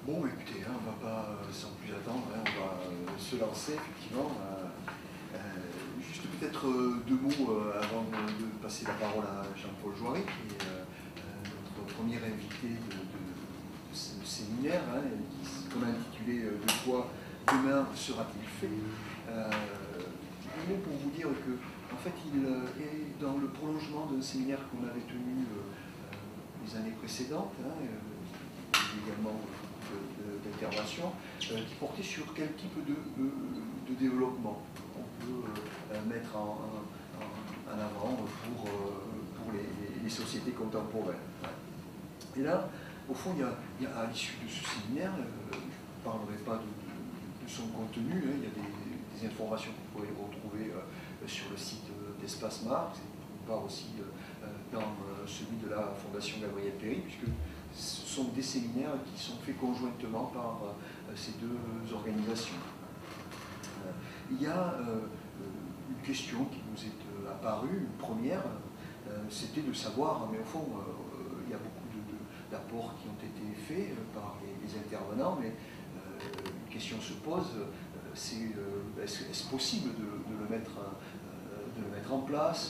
Bon, écoutez, hein, on ne va pas, sans plus attendre, hein, on va se lancer, effectivement. Juste peut-être deux mots avant de passer la parole à Jean-Paul Joiry, qui est notre premier invité de ce séminaire, hein, qu'on a intitulé De quoi demain sera-t-il fait. Un mot pour vous dire que, en fait, il est dans le prolongement d'un séminaire qu'on avait tenu les années précédentes, hein, également d'intervention, qui portait sur quel type de développement on peut mettre en avant pour les sociétés contemporaines. Et là, au fond, il y a à l'issue de ce séminaire, je ne parlerai pas de son contenu, hein, il y a des informations que vous pouvez retrouver sur le site d'Espace Marx, et part aussi dans celui de la Fondation Gabriel Péri, puisque ce sont des séminaires qui sont faits conjointement par ces deux organisations. Il y a une question qui nous est apparue, une première, c'était de savoir, mais au fond, il y a beaucoup d'apports qui ont été faits par les intervenants, mais une question se pose, c'est est-ce possible de le mettre en place,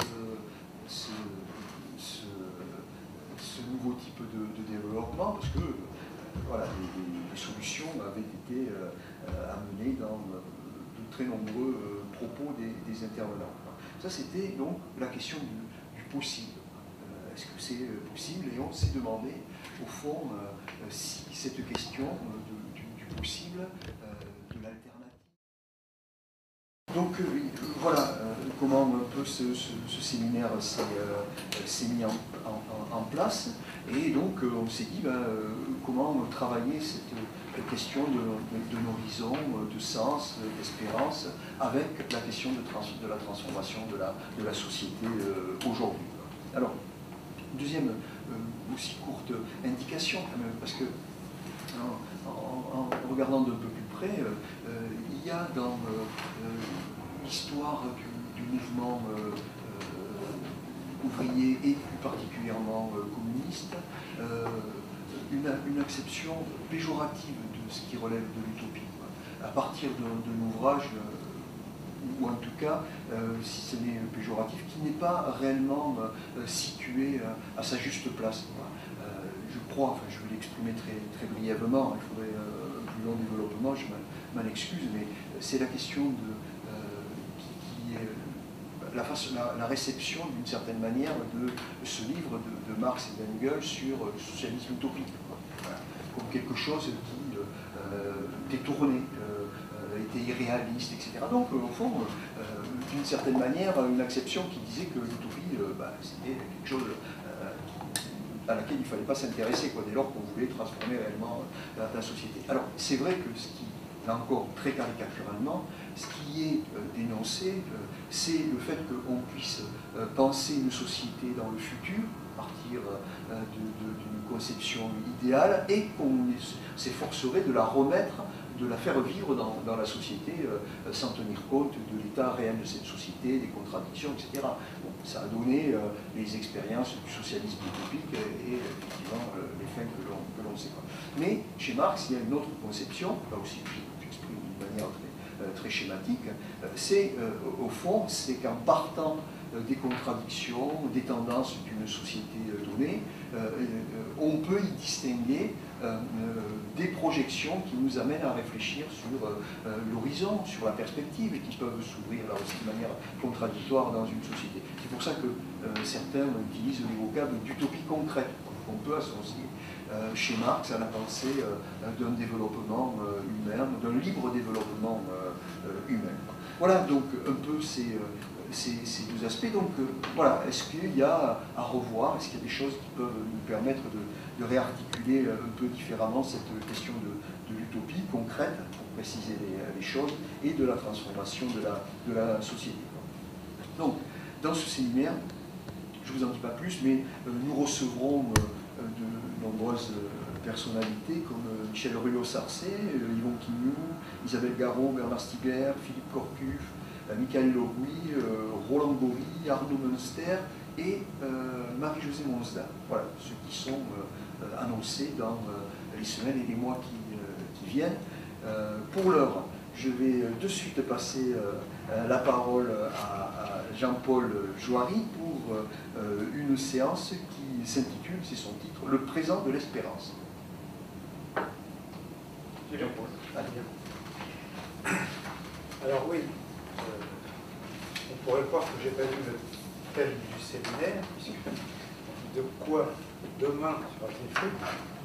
ce nouveau type de développement, parce que voilà, les solutions avaient été amenées dans de très nombreux propos des intervenants. Ça, c'était donc la question du possible. Est-ce que c'est possible? Et on s'est demandé, au fond, si cette question du possible, de l'alternative. Donc voilà comment un peu ce séminaire s'est mis en place. Et donc on s'est dit comment travailler cette question de l'horizon, de sens, d'espérance, avec la question de la transformation de la société aujourd'hui. Alors, deuxième aussi courte indication, parce que en regardant d'un peu plus près, il y a dans l'histoire du mouvement ouvrier et plus particulièrement communiste une acception péjorative de ce qui relève de l'utopie. À partir d'un ouvrage, ou en tout cas, si ce n'est péjoratif, qui n'est pas réellement situé à sa juste place. Je crois, enfin je vais l'exprimer très brièvement, il faudrait un plus long développement, je m'en excuse, mais c'est la question qui est la réception d'une certaine manière de ce livre de Marx et d'Engels sur le socialisme utopique, voilà, comme quelque chose qui détournait, était irréaliste, etc. Donc au fond, d'une certaine manière, une acception qui disait que l'utopie, c'était quelque chose à laquelle il ne fallait pas s'intéresser, dès lors qu'on voulait transformer réellement la société. Alors, c'est vrai que ce qui, là encore, très caricaturalement, ce qui est dénoncé, c'est le fait qu'on puisse penser une société dans le futur, à partir d'une conception idéale, et qu'on s'efforcerait de la remettre, de la faire vivre dans la société sans tenir compte de l'état réel de cette société, des contradictions, etc. Bon, ça a donné les expériences du socialisme utopique et effectivement les fins que l'on sait. Mais chez Marx, il y a une autre conception, là aussi j'exprime d'une manière très schématique, c'est au fond, c'est qu'en partant des contradictions, des tendances d'une société donnée, on peut y distinguer des projections qui nous amènent à réfléchir sur l'horizon, sur la perspective, et qui peuvent s'ouvrir là aussi de manière contradictoire dans une société. C'est pour ça que certains utilisent le vocable d'utopie concrète, qu'on peut associer chez Marx à la pensée d'un développement humain, d'un libre développement humain. Voilà donc un peu ces deux aspects. Donc voilà, est-ce qu'il y a à revoir, est-ce qu'il y a des choses qui peuvent nous permettre de réarticuler un peu différemment cette question de l'utopie concrète, pour préciser les choses, et de la transformation de la société. Donc, dans ce séminaire, je ne vous en dis pas plus, mais nous recevrons de nombreuses personnalités comme Michel Ruot-Sarcé, Yvon Quignou, Isabelle Garot, Bernard Stiegler, Philippe Corcuff, Michael Logui, Roland Bory, Arnaud Münster et Marie-Josée Monsda. Voilà, ceux qui sont annoncés dans les semaines et les mois qui viennent. Pour l'heure, je vais de suite passer la parole à Jean-Paul Joary pour une séance qui s'intitule, c'est son titre, « Le présent de l'espérance ». Jean-Paul. Allez. Alors oui, on pourrait croire que j'ai pas lu le thème du séminaire, puisque de quoi demain sera-t-il fait?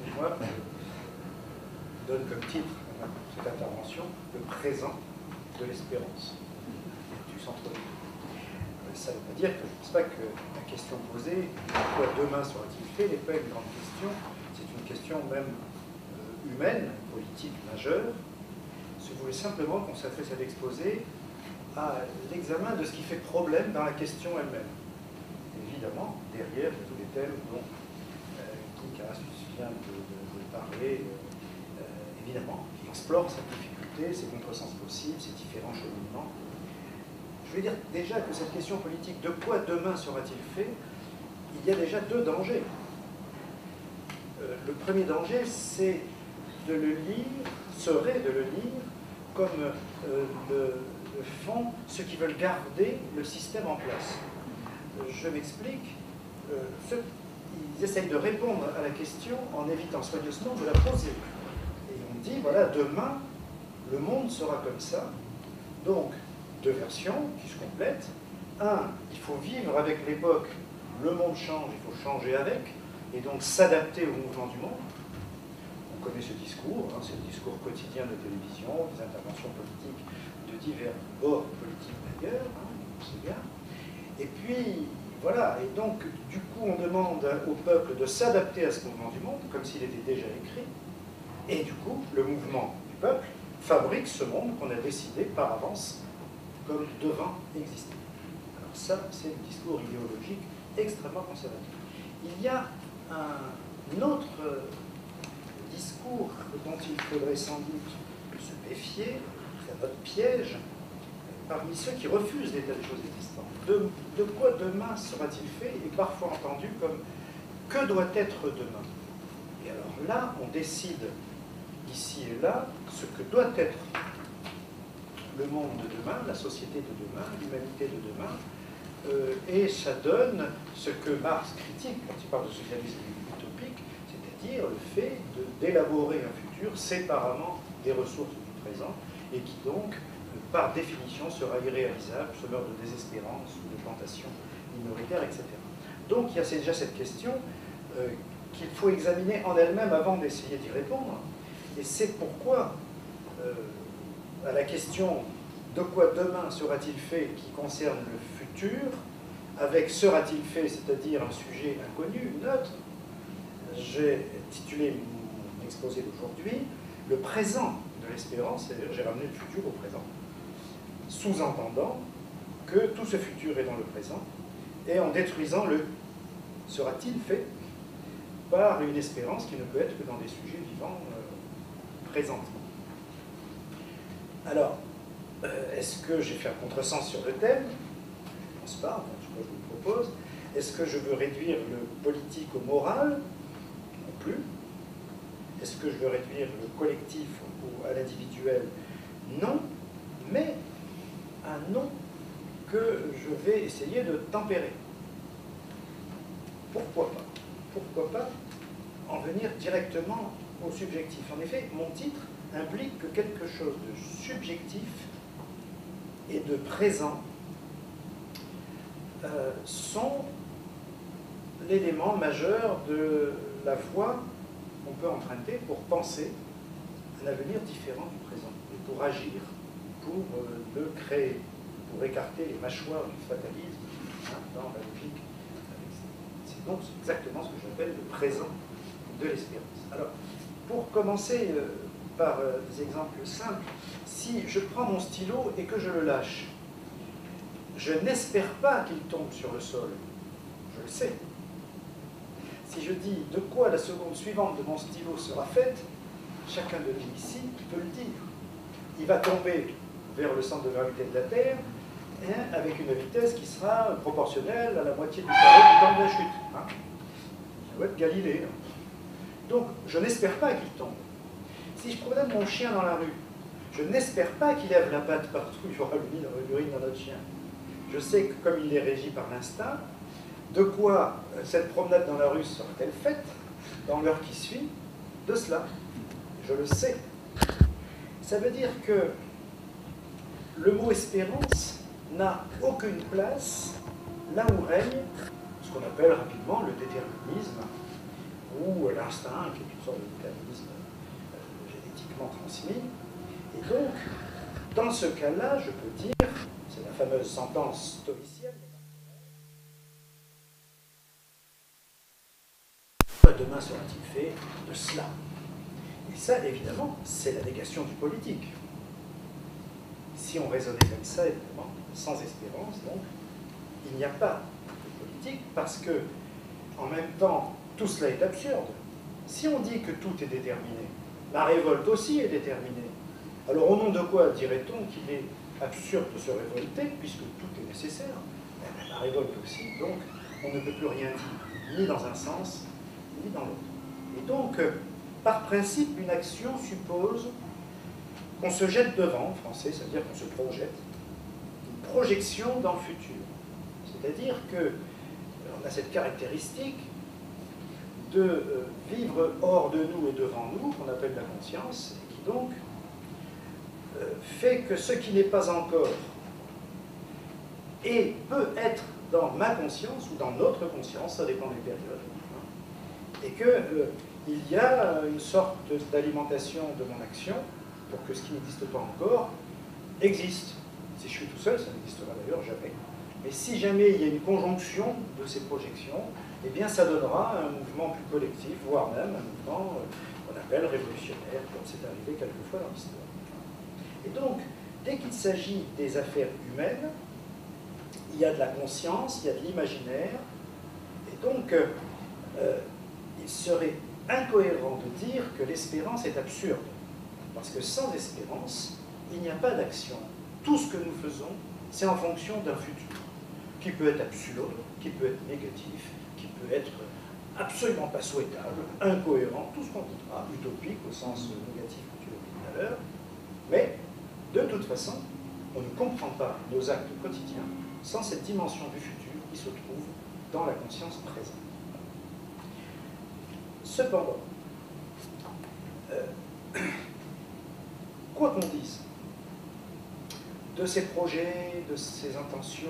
Et moi, je donne comme titre à cette intervention le présent de l'espérance du centre-ville. Ça ne veut pas dire que je ne pense pas que la question posée, de quoi demain sera-t-il fait, n'est pas une grande question. C'est une question même humaine, politique majeure. Je voulais simplement consacrer cet exposé à l'examen de ce qui fait problème dans la question elle-même. Évidemment, derrière tous les thèmes dont Guy Carassus vient de parler, évidemment, qui explore cette difficulté, ces contresens possibles, ces différents cheminements. Je vais dire déjà que cette question politique, de quoi demain sera-t-il fait, il y a déjà deux dangers. Le premier danger, c'est de le lire, serait de le lire comme le font ceux qui veulent garder le système en place. Je m'explique. Ils essayent de répondre à la question en évitant soigneusement de la poser. Et on dit, voilà, demain, le monde sera comme ça. Donc, deux versions qui se complètent. Un, il faut vivre avec l'époque, le monde change, il faut changer avec, et donc s'adapter au mouvement du monde. On connaît ce discours, hein, c'est le discours quotidien de télévision, des interventions politiques de divers bords politiques d'ailleurs, hein, on sait bien. Et puis, voilà, et donc, du coup, on demande au peuple de s'adapter à ce mouvement du monde, comme s'il était déjà écrit, et du coup, le mouvement du peuple fabrique ce monde qu'on a décidé par avance comme devant exister. Alors ça, c'est le discours idéologique extrêmement conservateur. Il y a un autre discours dont il faudrait sans doute se méfier, c'est notre piège, parmi ceux qui refusent l'état des choses existantes. De quoi demain sera-t-il fait est parfois entendu comme que doit être demain. Et alors là, on décide ici et là ce que doit être le monde de demain, la société de demain, l'humanité de demain, et ça donne ce que Marx critique quand il parle de socialisme utopique, c'est-à-dire le fait d'élaborer un futur séparément des ressources du présent, et qui donc, par définition, sera irréalisable, semeur de désespérance ou de plantation minoritaire, etc. Donc il y a déjà cette question qu'il faut examiner en elle-même avant d'essayer d'y répondre, et c'est pourquoi à la question de quoi demain sera-t-il fait qui concerne le futur, avec sera-t-il fait, c'est-à-dire un sujet inconnu, neutre, j'ai titulé mon exposé d'aujourd'hui le présent de l'espérance, c'est-à-dire j'ai ramené le futur au présent, sous-entendant que tout ce futur est dans le présent, et en détruisant le sera-t-il fait par une espérance qui ne peut être que dans des sujets vivants présentement. Alors, est-ce que j'ai fait un contresens sur le thème? Je ne pense pas, enfin, je vous le propose. Est-ce que je veux réduire le politique au moral? Non plus. Est-ce que je veux réduire le collectif à l'individuel? Non, mais un non que je vais essayer de tempérer. Pourquoi pas? Pourquoi pas en venir directement au subjectif? En effet, mon titre implique que quelque chose de subjectif et de présent sont l'élément majeur de la voie qu'on peut emprunter pour penser un avenir différent du présent et pour agir, pour le créer, pour écarter les mâchoires du fatalisme dans la logique. C'est donc exactement ce que j'appelle le présent de l'espérance. Alors, pour commencer par des exemples simples, si je prends mon stylo et que je le lâche, je n'espère pas qu'il tombe sur le sol, je le sais. Si je dis de quoi la seconde suivante de mon stylo sera faite, chacun de nous ici peut le dire. Il va tomber vers le centre de gravité de la Terre, hein, avec une vitesse qui sera proportionnelle à la moitié du carré du temps de la chute. Hein. Ça va être Galilée. Hein. Donc, je n'espère pas qu'il tombe. Si je promène mon chien dans la rue, je n'espère pas qu'il lève la patte partout, il y aura l'urine dans notre chien. Je sais que comme il est régi par l'instinct, de quoi cette promenade dans la rue sera-t-elle faite dans l'heure qui suit? De cela. Je le sais. Ça veut dire que le mot espérance n'a aucune place là où règne ce qu'on appelle rapidement le déterminisme ou l'instinct, qui est une sorte de déterminisme génétiquement transmis. Et donc, dans ce cas-là, je peux dire, c'est la fameuse sentence stoïcienne, demain sera-t-il fait de cela? Et ça, évidemment, c'est la négation du politique. Si on raisonnait comme ça, évidemment, sans espérance, donc, il n'y a pas de politique, parce que, en même temps, tout cela est absurde. Si on dit que tout est déterminé, la révolte aussi est déterminée. Alors, au nom de quoi dirait-on qu'il est absurde de se révolter, puisque tout est nécessaire? La révolte aussi, donc, on ne peut plus rien dire, ni dans un sens, ni dans l'autre. Et donc, par principe, une action suppose qu'on se jette devant, en français, c'est-à-dire qu'on se projette, une projection dans le futur. C'est-à-dire qu'on a cette caractéristique de vivre hors de nous et devant nous, qu'on appelle la conscience, et qui donc fait que ce qui n'est pas encore et peut être dans ma conscience ou dans notre conscience, ça dépend des périodes, et qu'il y a une sorte d'alimentation de mon action pour que ce qui n'existe pas encore existe. Si je suis tout seul, ça n'existera d'ailleurs jamais. Mais si jamais il y a une conjonction de ces projections, eh bien ça donnera un mouvement plus collectif, voire même un mouvement qu'on appelle révolutionnaire, comme c'est arrivé quelquefois dans l'histoire. Et donc, dès qu'il s'agit des affaires humaines, il y a de la conscience, il y a de l'imaginaire, et donc il serait incohérent de dire que l'espérance est absurde, parce que sans espérance, il n'y a pas d'action. Tout ce que nous faisons, c'est en fonction d'un futur, qui peut être absurde, qui peut être négatif, qui peut être absolument pas souhaitable, incohérent, tout ce qu'on voudra, utopique au sens négatif que tu l'as dit tout à l'heure, mais de toute façon, on ne comprend pas nos actes quotidiens sans cette dimension du futur qui se trouve dans la conscience présente. Cependant, quoi qu'on dise de ces projets, de ces intentions,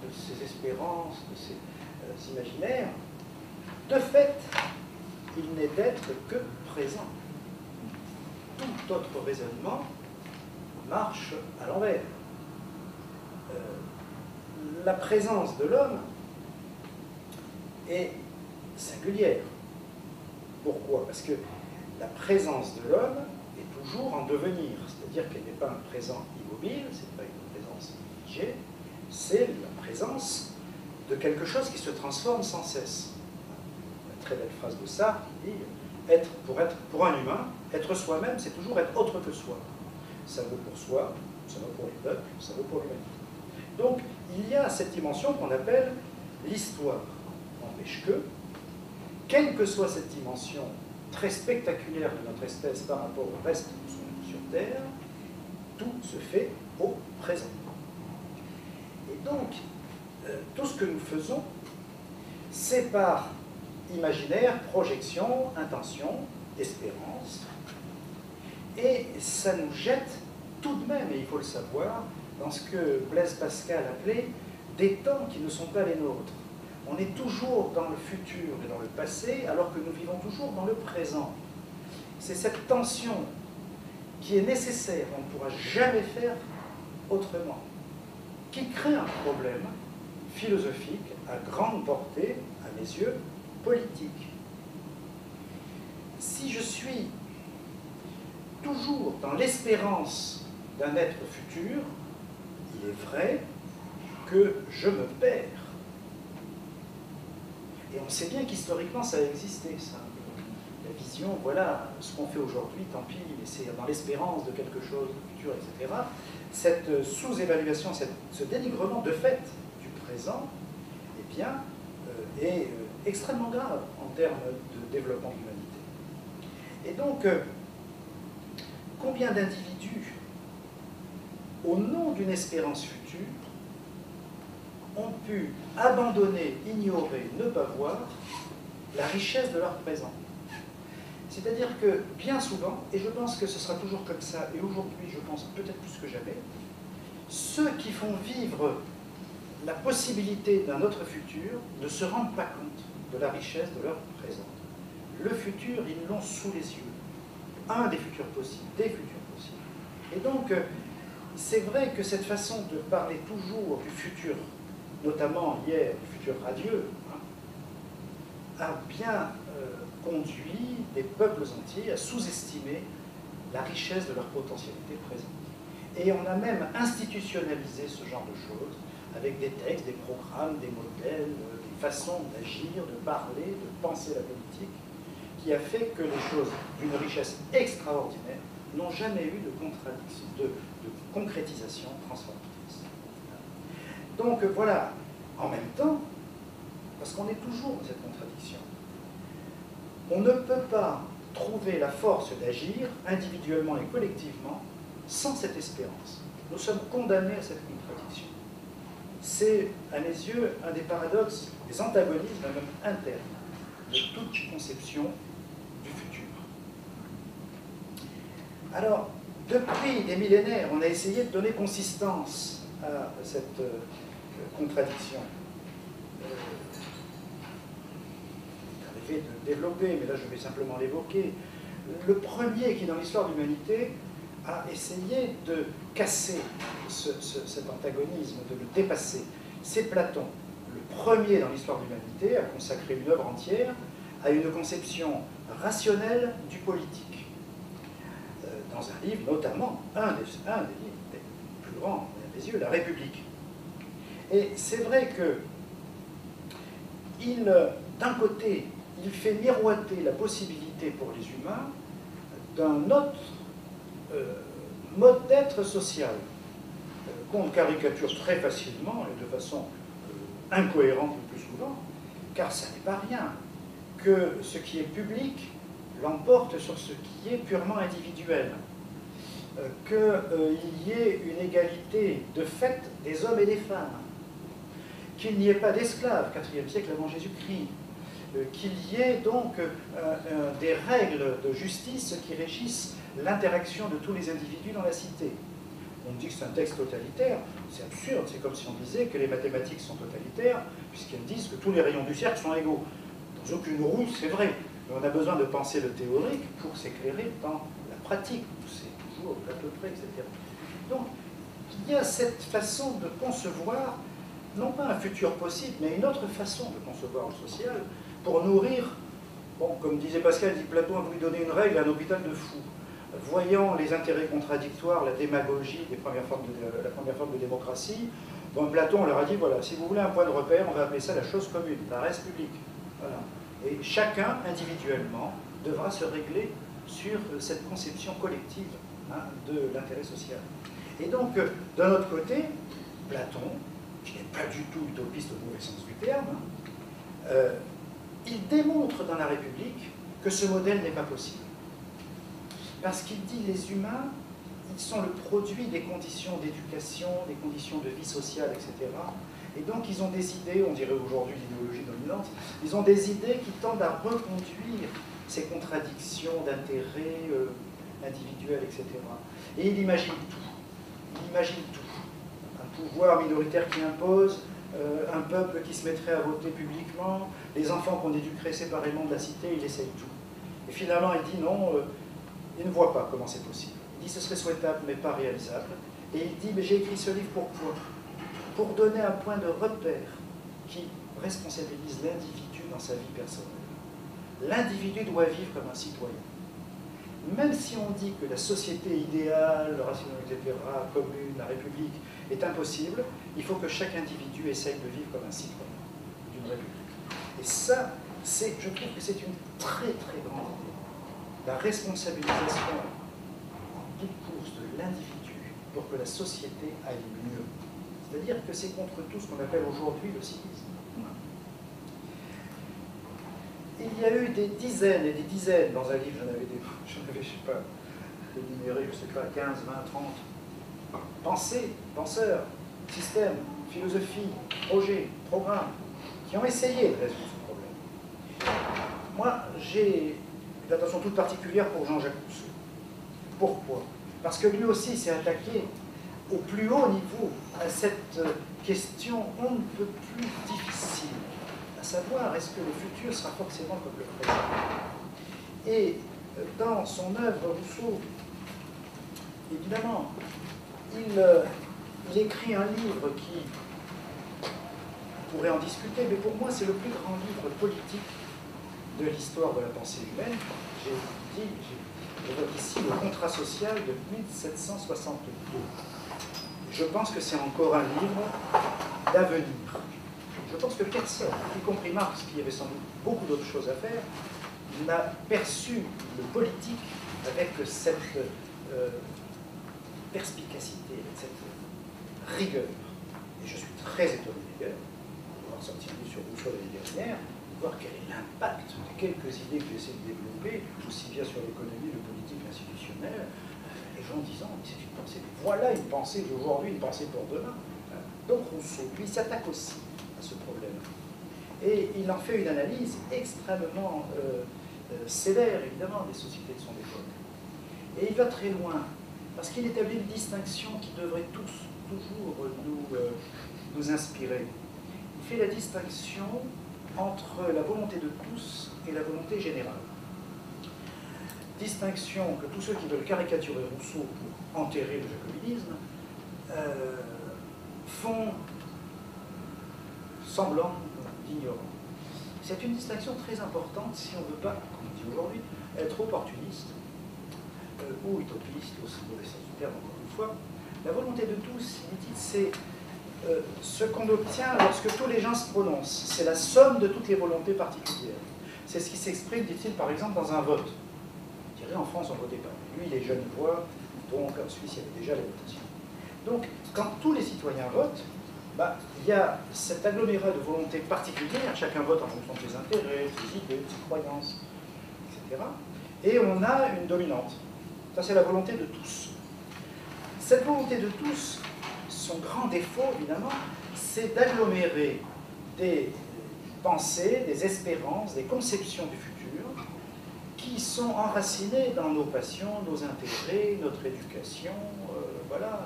de ces espérances, de ces imaginaires, de fait, il n'est d'être que présent. Tout autre raisonnement marche à l'envers. La présence de l'homme est singulière. Pourquoi? Parce que la présence de l'homme est toujours en devenir, c'est-à-dire qu'elle n'est pas un présent immobile, ce n'est pas une présence figée, c'est la présence de quelque chose qui se transforme sans cesse. Une très belle phrase de Sartre qui dit pour un humain, être soi-même, c'est toujours être autre que soi. Ça vaut pour soi, ça vaut pour les peuples, ça vaut pour l'humanité. Donc, il y a cette dimension qu'on appelle l'histoire. N'empêche que, quelle que soit cette dimension très spectaculaire de notre espèce par rapport au reste sur Terre, tout se fait au présent. Et donc, tout ce que nous faisons, c'est par imaginaire, projection, intention, espérance, et ça nous jette tout de même, et il faut le savoir, dans ce que Blaise Pascal appelait des temps qui ne sont pas les nôtres. On est toujours dans le futur et dans le passé, alors que nous vivons toujours dans le présent. C'est cette tension qui est nécessaire, on ne pourra jamais faire autrement, qui crée un problème philosophique à grande portée, à mes yeux, politique. Si je suis toujours dans l'espérance d'un être futur, il est vrai que je me perds. Et on sait bien qu'historiquement ça a existé, ça. La vision, voilà, ce qu'on fait aujourd'hui, tant pis, mais c'est dans l'espérance de quelque chose, du futur, etc. Cette sous-évaluation, ce dénigrement de fait du présent, eh bien, est extrêmement grave en termes de développement de l'humanité. Et donc, combien d'individus, au nom d'une espérance future, ont pu abandonner, ignorer, ne pas voir la richesse de leur présent? C'est-à-dire que bien souvent, et je pense que ce sera toujours comme ça, et aujourd'hui je pense peut-être plus que jamais, ceux qui font vivre la possibilité d'un autre futur ne se rendent pas compte de la richesse de leur présent. Le futur, ils l'ont sous les yeux. Un des futurs possibles, des futurs possibles. Et donc, c'est vrai que cette façon de parler toujours du futur, notamment hier, du futur radieux, a bien conduit des peuples entiers à sous-estimer la richesse de leur potentialité présente. Et on a même institutionnalisé ce genre de choses avec des textes, des programmes, des modèles, des façons d'agir, de parler, de penser la politique, qui a fait que les choses d'une richesse extraordinaire n'ont jamais eu de contradiction, de concrétisation transformatrice. Donc voilà, en même temps, parce qu'on est toujours dans cette contradiction, on ne peut pas trouver la force d'agir individuellement et collectivement sans cette espérance. Nous sommes condamnés à cette contradiction. C'est, à mes yeux, un des paradoxes, des antagonismes même internes de toute conception du futur. Alors, depuis des millénaires, on a essayé de donner consistance à cette contradiction. Je vais de développer, mais là je vais simplement l'évoquer. Le premier qui, dans l'histoire de l'humanité, a essayé de casser cet antagonisme, de le dépasser, c'est Platon. Le premier dans l'histoire de l'humanité a consacré une œuvre entière à une conception rationnelle du politique. Dans un livre, notamment, un des livres les plus grands à mes yeux, La République. Et c'est vrai que, d'un côté, il fait miroiter la possibilité pour les humains d'un autre mode d'être social qu'on caricature très facilement et de façon incohérente le plus souvent, car ça n'est pas rien que ce qui est public l'emporte sur ce qui est purement individuel, qu'il y ait une égalité de fait des hommes et des femmes, qu'il n'y ait pas d'esclaves, 4e siècle avant Jésus-Christ, qu'il y ait donc des règles de justice qui régissent l'interaction de tous les individus dans la cité. On dit que c'est un texte totalitaire, c'est absurde, c'est comme si on disait que les mathématiques sont totalitaires, puisqu'elles disent que tous les rayons du cercle sont égaux. Dans aucune roue, c'est vrai, mais on a besoin de penser le théorique pour s'éclairer dans la pratique, où c'est toujours à peu près, etc. Donc, il y a cette façon de concevoir, non pas un futur possible, mais une autre façon de concevoir le social, pour nourrir, bon, comme disait Pascal, dit Platon a voulu donner une règle à un hôpital de fous. Voyant les intérêts contradictoires, la démagogie la première forme de démocratie, bon, Platon leur a dit, voilà, si vous voulez un point de repère, on va appeler ça la chose commune, la res publique. Voilà. Et chacun, individuellement, devra se régler sur cette conception collective de l'intérêt social. Et donc, d'un autre côté, Platon, qui n'est pas du tout utopiste au mauvais sens du terme, il démontre dans la République que ce modèle n'est pas possible. Parce qu'il dit les humains, ils sont le produit des conditions d'éducation, des conditions de vie sociale, etc. Et donc ils ont des idées, on dirait aujourd'hui l'idéologie dominante, ils ont des idées qui tendent à reconduire ces contradictions d'intérêts individuels, etc. Et il imagine tout. Il imagine tout. Un pouvoir minoritaire qui impose, un peuple qui se mettrait à voter publiquement, les enfants qu'on éduquerait séparément de la cité, il essaye tout. Et finalement, il dit non, il ne voit pas comment c'est possible. Il dit ce serait souhaitable, mais pas réalisable. Et il dit, mais j'ai écrit ce livre pourquoi? Pour donner un point de repère qui responsabilise l'individu dans sa vie personnelle. L'individu doit vivre comme un citoyen. Même si on dit que la société idéale, le rationnel, etc., commune, la République, est impossible, il faut que chaque individu essaye de vivre comme un citoyen d'une République. Et ça, je trouve que c'est une très très grande idée. La responsabilisation en toute course de l'individu pour que la société aille mieux. C'est-à-dire que c'est contre tout ce qu'on appelle aujourd'hui le cynisme. Il il y a eu des dizaines et des dizaines, dans un livre, j'en avais, je sais pas, énuméré, je sais pas, 15, 20, 30, pensées, penseurs, systèmes, philosophie, projets, programmes, qui ont essayé de résoudre ce problème. Moi, j'ai une attention toute particulière pour Jean-Jacques Rousseau. Pourquoi? Parce que lui aussi s'est attaqué au plus haut niveau à cette question on ne peut plus difficile, à savoir est-ce que le futur sera forcément comme le présent. Et dans son œuvre, Rousseau, évidemment, il écrit un livre qui pourrait en discuter, mais pour moi c'est le plus grand livre politique de l'histoire de la pensée humaine. J'évoque ici le contrat social de 1762. Je pense que c'est encore un livre d'avenir. Je pense que personne, y compris Marx, qui avait sans doute beaucoup d'autres choses à faire, n'a perçu le politique avec cette perspicacité, cette rigueur. Et je suis très étonné d'ailleurs, d'avoir sorti un livre sur Rousseau l'année dernière, de voir quel est l'impact de quelques idées que j'essaie de développer, aussi bien sur l'économie, le politique, l'institutionnel, les gens disant, mais c'est une pensée, voilà une pensée d'aujourd'hui, une pensée pour demain. Donc Rousseau, lui, s'attaque aussi à ce problème. Et il en fait une analyse extrêmement sévère, évidemment, des sociétés de son époque. Et il va très loin, parce qu'il établit une distinction qui devrait toujours nous inspirer. Il fait la distinction entre la volonté de tous et la volonté générale. Distinction que tous ceux qui veulent caricaturer Rousseau pour enterrer le jacobinisme font semblant d'ignorant. C'est une distinction très importante si on ne veut pas, comme on dit aujourd'hui, être opportuniste ou utopiste, aussi mauvais sens du terme, encore une fois. La volonté de tous, il dit, c'est ce qu'on obtient lorsque tous les gens se prononcent. C'est la somme de toutes les volontés particulières. C'est ce qui s'exprime, dit-il, par exemple, dans un vote. Je dirais, en France, on ne votait pas. Lui, les jeunes voient, donc en Suisse, il y avait déjà la votation. Donc, quand tous les citoyens votent, il y a cet agglomérat de volontés particulières, chacun vote en fonction de ses intérêts, de ses idées, de ses croyances, etc. Et on a une dominante. Ça, c'est la volonté de tous. Cette volonté de tous, son grand défaut, évidemment, c'est d'agglomérer des pensées, des espérances, des conceptions du futur qui sont enracinées dans nos passions, nos intérêts, notre éducation, voilà,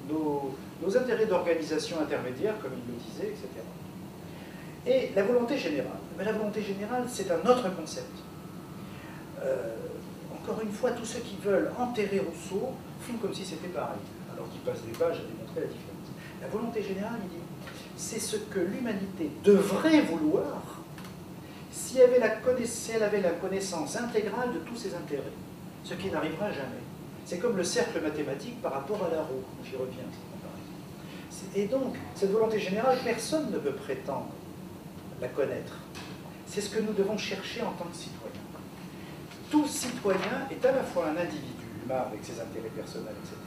nos intérêts d'organisation intermédiaire, comme il le disait, etc. Et la volonté générale. Mais la volonté générale, c'est un autre concept. Encore une fois, tous ceux qui veulent enterrer Rousseau font comme si c'était pareil, alors qu'ils passent des pages à démontrer la différence. La volonté générale, il dit, c'est ce que l'humanité devrait vouloir si elle avait la connaissance intégrale de tous ses intérêts, ce qui n'arrivera jamais. C'est comme le cercle mathématique par rapport à la roue, j'y reviens, cette comparaison. Et donc, cette volonté générale, personne ne peut prétendre la connaître. C'est ce que nous devons chercher en tant que citoyens. Tout citoyen est à la fois un individu humain avec ses intérêts personnels, etc.,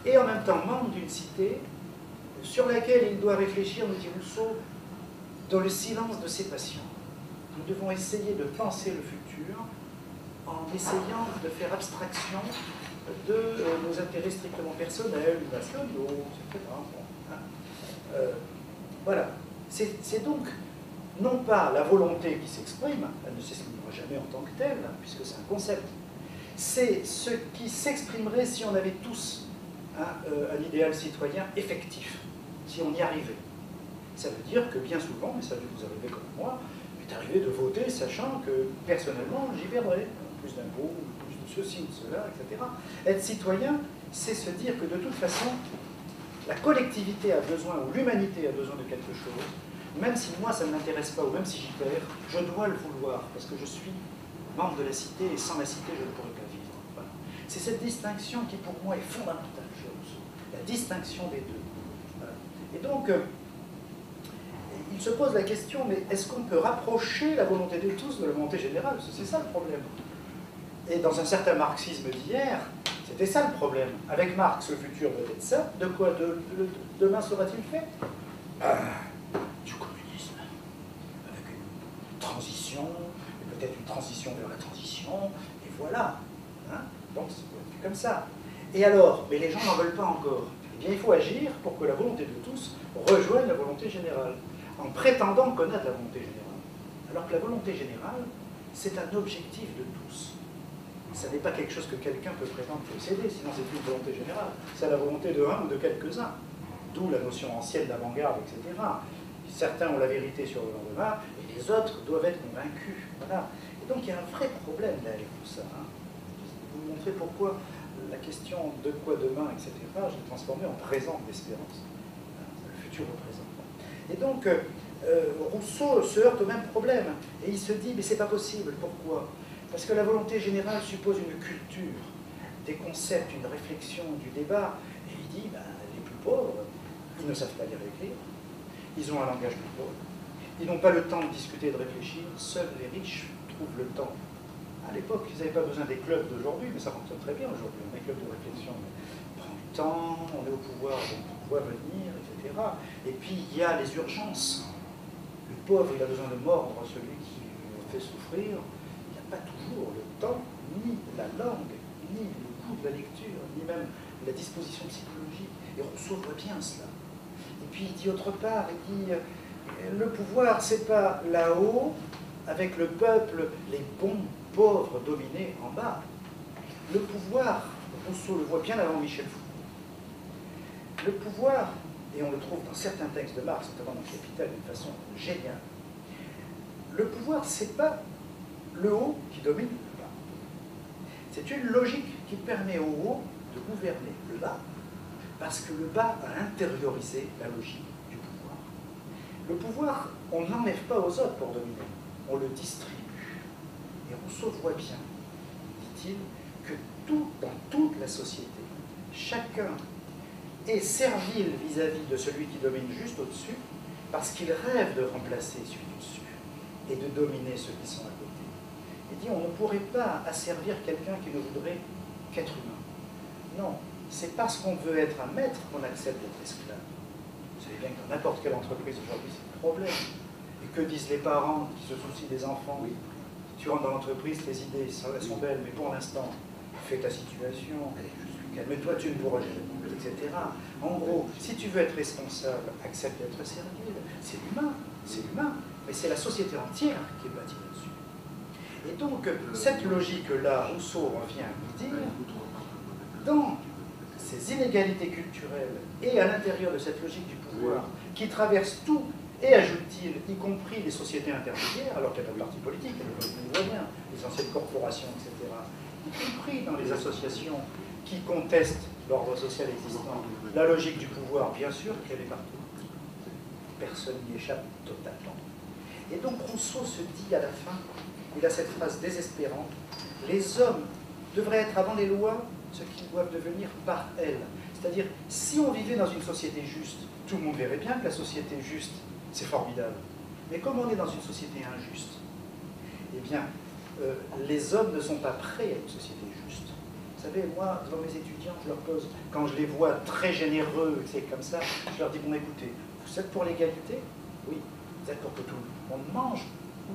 et en même temps membre d'une cité sur laquelle il doit réfléchir, nous dit Rousseau, dans le silence de ses passions. Nous devons essayer de penser le futur en essayant de faire abstraction de nos intérêts strictement personnels, nationaux, etc. Voilà. C'est donc non pas la volonté qui s'exprime, elle ne s'exprimera jamais en tant que telle, puisque c'est un concept, c'est ce qui s'exprimerait si on avait tous un idéal citoyen effectif, si on y arrivait. Ça veut dire que bien souvent, mais ça a dû vous arriver comme moi, il est arrivé de voter sachant que personnellement j'y perdrais plus d'impôts, plus de ceci ou de cela, etc. Être citoyen, c'est se dire que de toute façon, la collectivité a besoin, ou l'humanité a besoin de quelque chose, même si moi ça ne m'intéresse pas, ou même si j'y perds, je dois le vouloir, parce que je suis membre de la cité, et sans la cité, je ne pourrais pas vivre. Voilà. C'est cette distinction qui, pour moi, est fondamentale chez Rousseau, la distinction des deux. Voilà. Et donc, il se pose la question, mais est-ce qu'on peut rapprocher la volonté de tous de la volonté générale? Parce que c'est ça le problème. Et dans un certain marxisme d'hier, c'était ça le problème. Avec Marx, le futur doit être ça. De quoi demain sera-t-il fait? Du communisme. Avec une transition, et peut-être une transition vers la transition, et voilà. Hein, donc c'est comme ça. Et alors, mais les gens n'en veulent pas encore. Eh bien, il faut agir pour que la volonté de tous rejoigne la volonté générale, en prétendant connaître la volonté générale. Alors que la volonté générale, c'est un objectif de tous. Ça n'est pas quelque chose que quelqu'un peut prétendre posséder, sinon c'est plus une volonté générale. C'est la volonté de un ou de quelques-uns. D'où la notion ancienne d'avant-garde, etc. Certains ont la vérité sur le lendemain, et les autres doivent être convaincus. Voilà. Et donc il y a un vrai problème derrière tout ça. Hein. Je vais vous montrer pourquoi la question de quoi demain, etc., je l'ai transformée en présent d'espérance. Le futur au présent. Et donc, Rousseau se heurte au même problème. Et il se dit, mais c'est pas possible. Pourquoi? Parce que la volonté générale suppose une culture, des concepts, une réflexion, du débat. Et il dit, ben, les plus pauvres, ils ne savent pas lire et écrire. Ils ont un langage plus pauvre. Ils n'ont pas le temps de discuter et de réfléchir. Seuls les riches trouvent le temps. À l'époque, ils n'avaient pas besoin des clubs d'aujourd'hui, mais ça fonctionne très bien aujourd'hui. On a des clubs de réflexion. On prend du temps, on est au pouvoir, donc on voit venir, etc. Et puis, il y a les urgences. Le pauvre, il a besoin de mordre celui qui le fait souffrir. Il n'a pas toujours le temps, ni la langue, ni le goût de la lecture, ni même la disposition psychologique. Et Rousseau voit bien cela. Et puis, il dit autre part, il dit, le pouvoir, c'est pas là-haut, avec le peuple, les bons pauvres dominés en bas. Le pouvoir, Rousseau le voit bien avant Michel Foucault. Le pouvoir, et on le trouve dans certains textes de Marx, notamment dans le Capital, d'une façon géniale. Le pouvoir, c'est pas le haut qui domine le bas. C'est une logique qui permet au haut de gouverner le bas, parce que le bas a intériorisé la logique du pouvoir. Le pouvoir, on ne l'enlève pas aux autres pour dominer, on le distribue. Et Rousseau voit bien, dit-il, que dans toute la société, chacun est servile vis-à-vis de celui qui domine juste au-dessus, parce qu'il rêve de remplacer celui au-dessus et de dominer ceux qui sont à côté. Il dit, on ne pourrait pas asservir quelqu'un qui ne voudrait qu'être humain. Non, c'est parce qu'on veut être un maître qu'on accepte d'être esclave. Vous savez bien que dans n'importe quelle entreprise aujourd'hui, c'est le problème. Et que disent les parents qui se soucient des enfants? Oui. Tu rentres dans l'entreprise, tes idées elles sont belles, mais pour l'instant, fais ta situation, calme-toi, tu ne pourras jamais, etc. En gros, si tu veux être responsable, accepte d'être servile. C'est humain, mais c'est la société entière qui est bâtie là-dessus. Et donc, cette logique-là, Rousseau revient à lui dire, dans ces inégalités culturelles et à l'intérieur de cette logique du pouvoir qui traverse tout, et ajoute-t-il, y compris les sociétés intermédiaires, alors qu'il y a pas de parti politique, on le voit bien, les anciennes corporations, etc., y compris dans les associations qui contestent l'ordre social existant, la logique du pouvoir, bien sûr qu'elle est partout. Personne n'y échappe totalement. Et donc Rousseau se dit à la fin, il a cette phrase désespérante, les hommes devraient être avant les lois ce qu'ils doivent devenir par elles. C'est-à-dire, si on vivait dans une société juste, tout le monde verrait bien que la société juste, c'est formidable. Mais comme on est dans une société injuste, eh bien, les hommes ne sont pas prêts à une société juste. Vous savez, moi, devant mes étudiants, je leur pose, quand je les vois très généreux, c'est comme ça, je leur dis, bon, écoutez, vous êtes pour l'égalité? Oui. Vous êtes pour que tout le monde mange?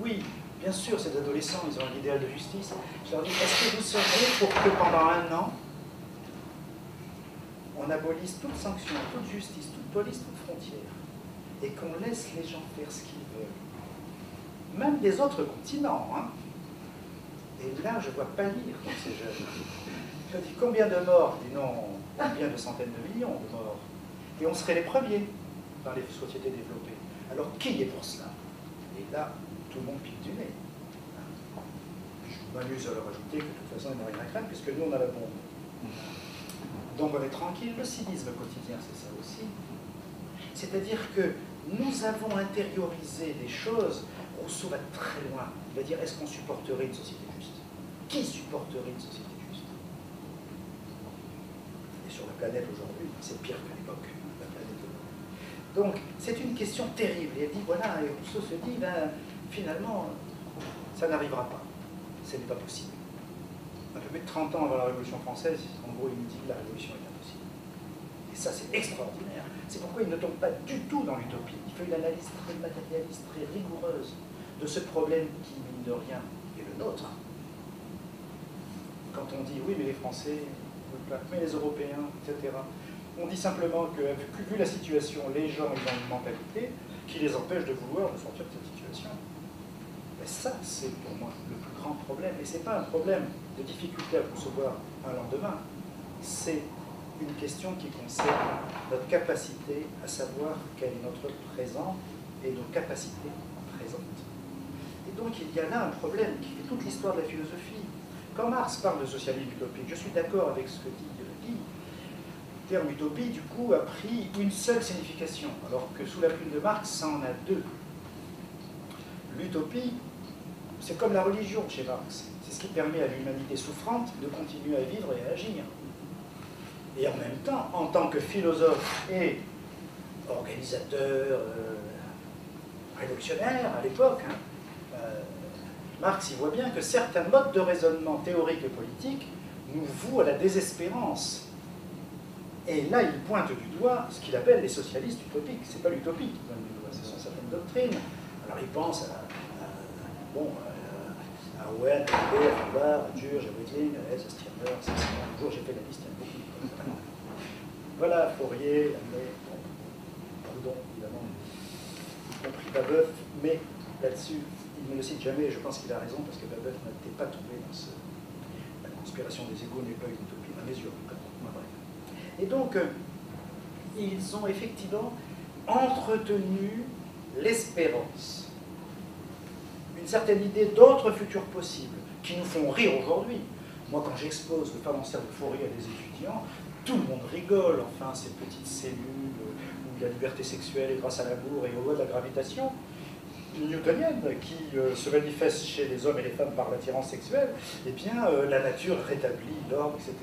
Oui. Bien sûr, ces adolescents, ils ont un idéal de justice. Je leur dis, est-ce que vous seriez pour que pendant un an, on abolisse toute sanction, toute justice, toute police, toute frontière, et qu'on laisse les gens faire ce qu'ils veulent, même des autres continents, hein. Et là, je vois pâlir comme ces jeunes. Je dis, combien de morts? Je dis, non, combien de centaines de millions de morts? Et on serait les premiers dans les sociétés développées. Alors, qui est pour cela? Et là, tout le monde pique du nez. Je m'amuse à leur ajouter que de toute façon, ils n'ont rien à craindre, puisque nous, on a la bombe. Donc on est tranquille, le cynisme quotidien, c'est ça aussi. C'est-à-dire que nous avons intériorisé des choses, Rousseau va très loin, il va dire, est-ce qu'on supporterait une société juste? Qui supporterait une société juste? Et sur la planète aujourd'hui, c'est pire qu'à l'époque, la planète. Donc c'est une question terrible, et elle dit, voilà, et Rousseau se dit, ben, finalement, ça n'arrivera pas, ce n'est pas possible. Un peu plus de 30 ans avant la Révolution française, en gros, il nous dit que la révolution est impossible. Et ça, c'est extraordinaire. C'est pourquoi il ne tombe pas du tout dans l'utopie. Il fait une analyse très matérialiste, très rigoureuse de ce problème qui, mine de rien, est le nôtre. Quand on dit oui, mais les Français, mais les Européens, etc. On dit simplement que, vu la situation, les gens ils ont une mentalité qui les empêche de vouloir de sortir de cette situation. Mais ça, c'est pour moi le plus grand problème. Et ce n'est pas un problème de difficulté à concevoir un lendemain. C'est une question qui concerne notre capacité à savoir quel est notre présent et nos capacités présentes. Et donc il y a là un problème qui fait toute l'histoire de la philosophie. Quand Marx parle de socialisme utopique, je suis d'accord avec ce que dit Guy. Le terme utopie, du coup, a pris une seule signification, alors que sous la plume de Marx, ça en a deux. L'utopie, c'est comme la religion chez Marx. C'est ce qui permet à l'humanité souffrante de continuer à vivre et à agir. Et en même temps, en tant que philosophe et organisateur révolutionnaire à l'époque, Marx y voit bien que certains modes de raisonnement théorique et politique nous vouent à la désespérance. Et là, il pointe du doigt ce qu'il appelle les socialistes utopiques. Ce n'est pas l'utopie qui pointe du doigt, ce sont certaines doctrines. Alors il pense à Owen, à Weber, à Barr, à Durge, à Wedling, à Hess, à Stirner, un jour j'ai fait la liste, il y en a beaucoup. Voilà, Fourier, Lamennais, Proudhon, évidemment, y compris Babeuf, mais là-dessus, il ne le cite jamais, et je pense qu'il a raison, parce que Babeuf n'était pas tombé dans ce... La conspiration des égaux n'est pas une utopie, à mes yeux. Et donc, ils ont effectivement entretenu l'espérance, une certaine idée d'autres futurs possibles, qui nous font rire aujourd'hui. Moi, quand j'expose le phalanstère de Fourier à des étudiants, tout le monde rigole, enfin, ces petites cellules où la liberté sexuelle est grâce à l'amour et aux lois de la gravitation newtonienne qui se manifeste chez les hommes et les femmes par l'attirance sexuelle, eh bien, la nature rétablit l'ordre, etc.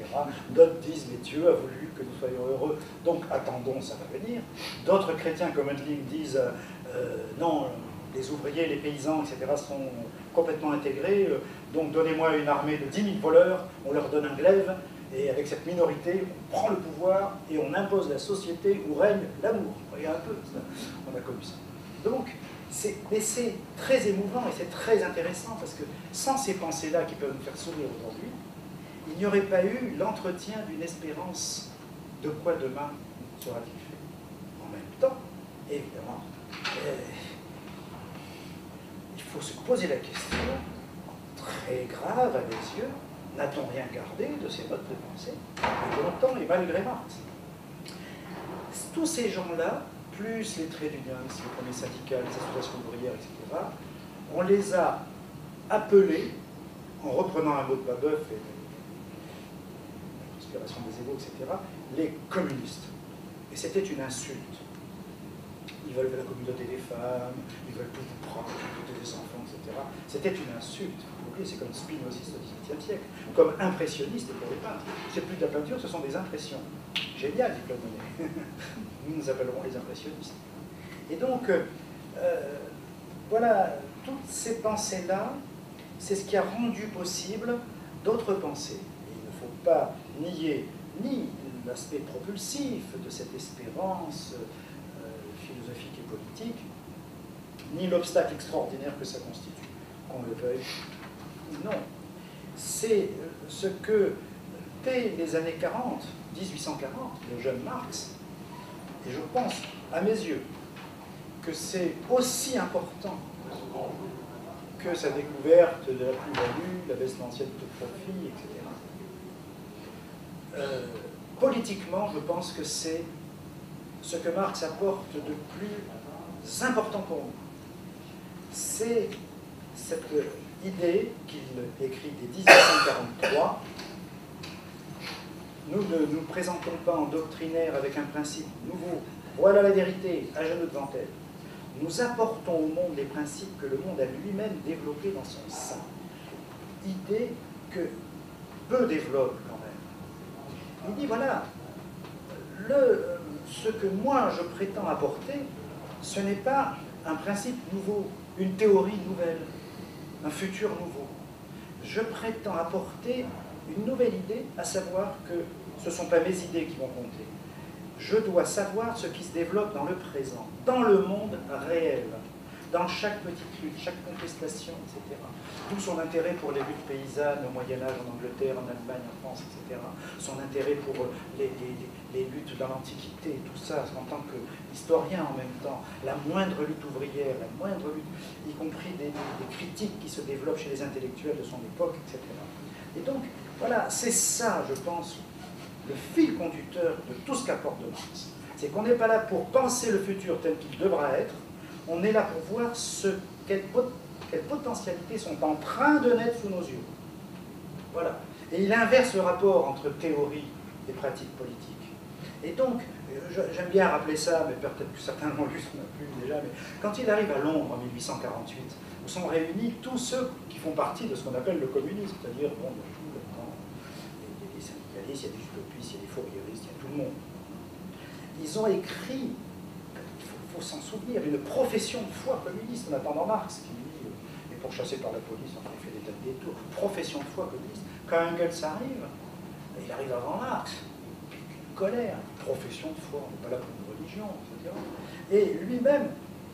D'autres disent, mais Dieu a voulu que nous soyons heureux, donc attendons, ça va venir. D'autres chrétiens comme Hundling disent, non, les ouvriers, les paysans, etc. sont complètement intégrés, donc donnez-moi une armée de 10 000 voleurs, on leur donne un glaive, et avec cette minorité, on prend le pouvoir et on impose la société où règne l'amour. Regarde un peu, ça. On a connu ça. Donc, mais c'est très émouvant et c'est très intéressant parce que sans ces pensées-là qui peuvent nous faire sourire aujourd'hui, il n'y aurait pas eu l'entretien d'une espérance de quoi demain sera-t-il fait. En même temps, évidemment, il faut se poser la question, très grave à mes yeux, n'a-t-on rien gardé de ces modes de pensée depuis longtemps et malgré Marx? Tous ces gens-là, plus les traits d'union, les premiers syndicats, les associations ouvrières, etc., on les a appelés, en reprenant un mot de Babeuf et la conspiration des égaux, etc., les communistes. Et c'était une insulte. Ils veulent la communauté des femmes, ils veulent tout vous prendre, la communauté des enfants, etc. C'était une insulte. C'est comme spinoziste au XVIIIe siècle, comme impressionniste pour les peintres. C'est plus de la peinture, ce sont des impressions. Génial, dit Claude Monet. Nous nous appellerons les impressionnistes. Et donc, voilà, toutes ces pensées-là, c'est ce qui a rendu possible d'autres pensées. Et il ne faut pas nier ni l'aspect propulsif de cette espérance philosophique et politique, ni l'obstacle extraordinaire que ça constitue, qu'on le veuille. Non, c'est ce que, dès les années 40, 1840, le jeune Marx, et je pense, à mes yeux, que c'est aussi important que sa découverte de la plus-value, la baisse mensuelle de profit, etc. Politiquement, je pense que c'est ce que Marx apporte de plus important pour nous. C'est cette idée qu'il écrit dès 1843. Nous ne nous présentons pas en doctrinaire avec un principe nouveau. Voilà la vérité, à genoux devant elle. Nous apportons au monde les principes que le monde a lui-même développés dans son sein. Idée que peu développent quand même. Il dit, voilà, ce que moi je prétends apporter, ce n'est pas un principe nouveau, une théorie nouvelle, un futur nouveau. Je prétends apporter une nouvelle idée, à savoir que ce ne sont pas mes idées qui vont compter. Je dois savoir ce qui se développe dans le présent, dans le monde réel. dans chaque petite lutte, chaque contestation, etc. D'où son intérêt pour les luttes paysannes au Moyen-Âge, en Angleterre, en Allemagne, en France, etc. Son intérêt pour les luttes dans l'Antiquité, tout ça, en tant qu'historien en même temps. La moindre lutte ouvrière, la moindre lutte, y compris des critiques qui se développent chez les intellectuels de son époque, etc. Et donc, voilà, c'est ça, je pense, le fil conducteur de tout ce qu'apporte Marx. C'est qu'on n'est pas là pour penser le futur tel qu'il devra être, on est là pour voir quelles potentialités sont en train de naître sous nos yeux. Voilà. Et il inverse le rapport entre théorie et pratique politique. Et donc, j'aime bien rappeler ça, mais peut-être que certains l'ont lu, ça n'a plus déjà, mais quand il arrive à Londres en 1848, où sont réunis tous ceux qui font partie de ce qu'on appelle le communisme, c'est-à-dire, bon, il y a tout là-dedans, il y a des syndicalistes, il y a des utopistes, il y a des fourriéristes, il y a tout le monde. Ils ont écrit, il faut s'en souvenir, une profession de foi communiste, en attendant Marx, qui dit, et pourchassé par la police, on a fait des tas de détours, profession de foi communiste. Quand Engels arrive, il arrive avant Marx, une colère, une profession de foi, on n'est pas là pour une religion, etc. Et lui-même,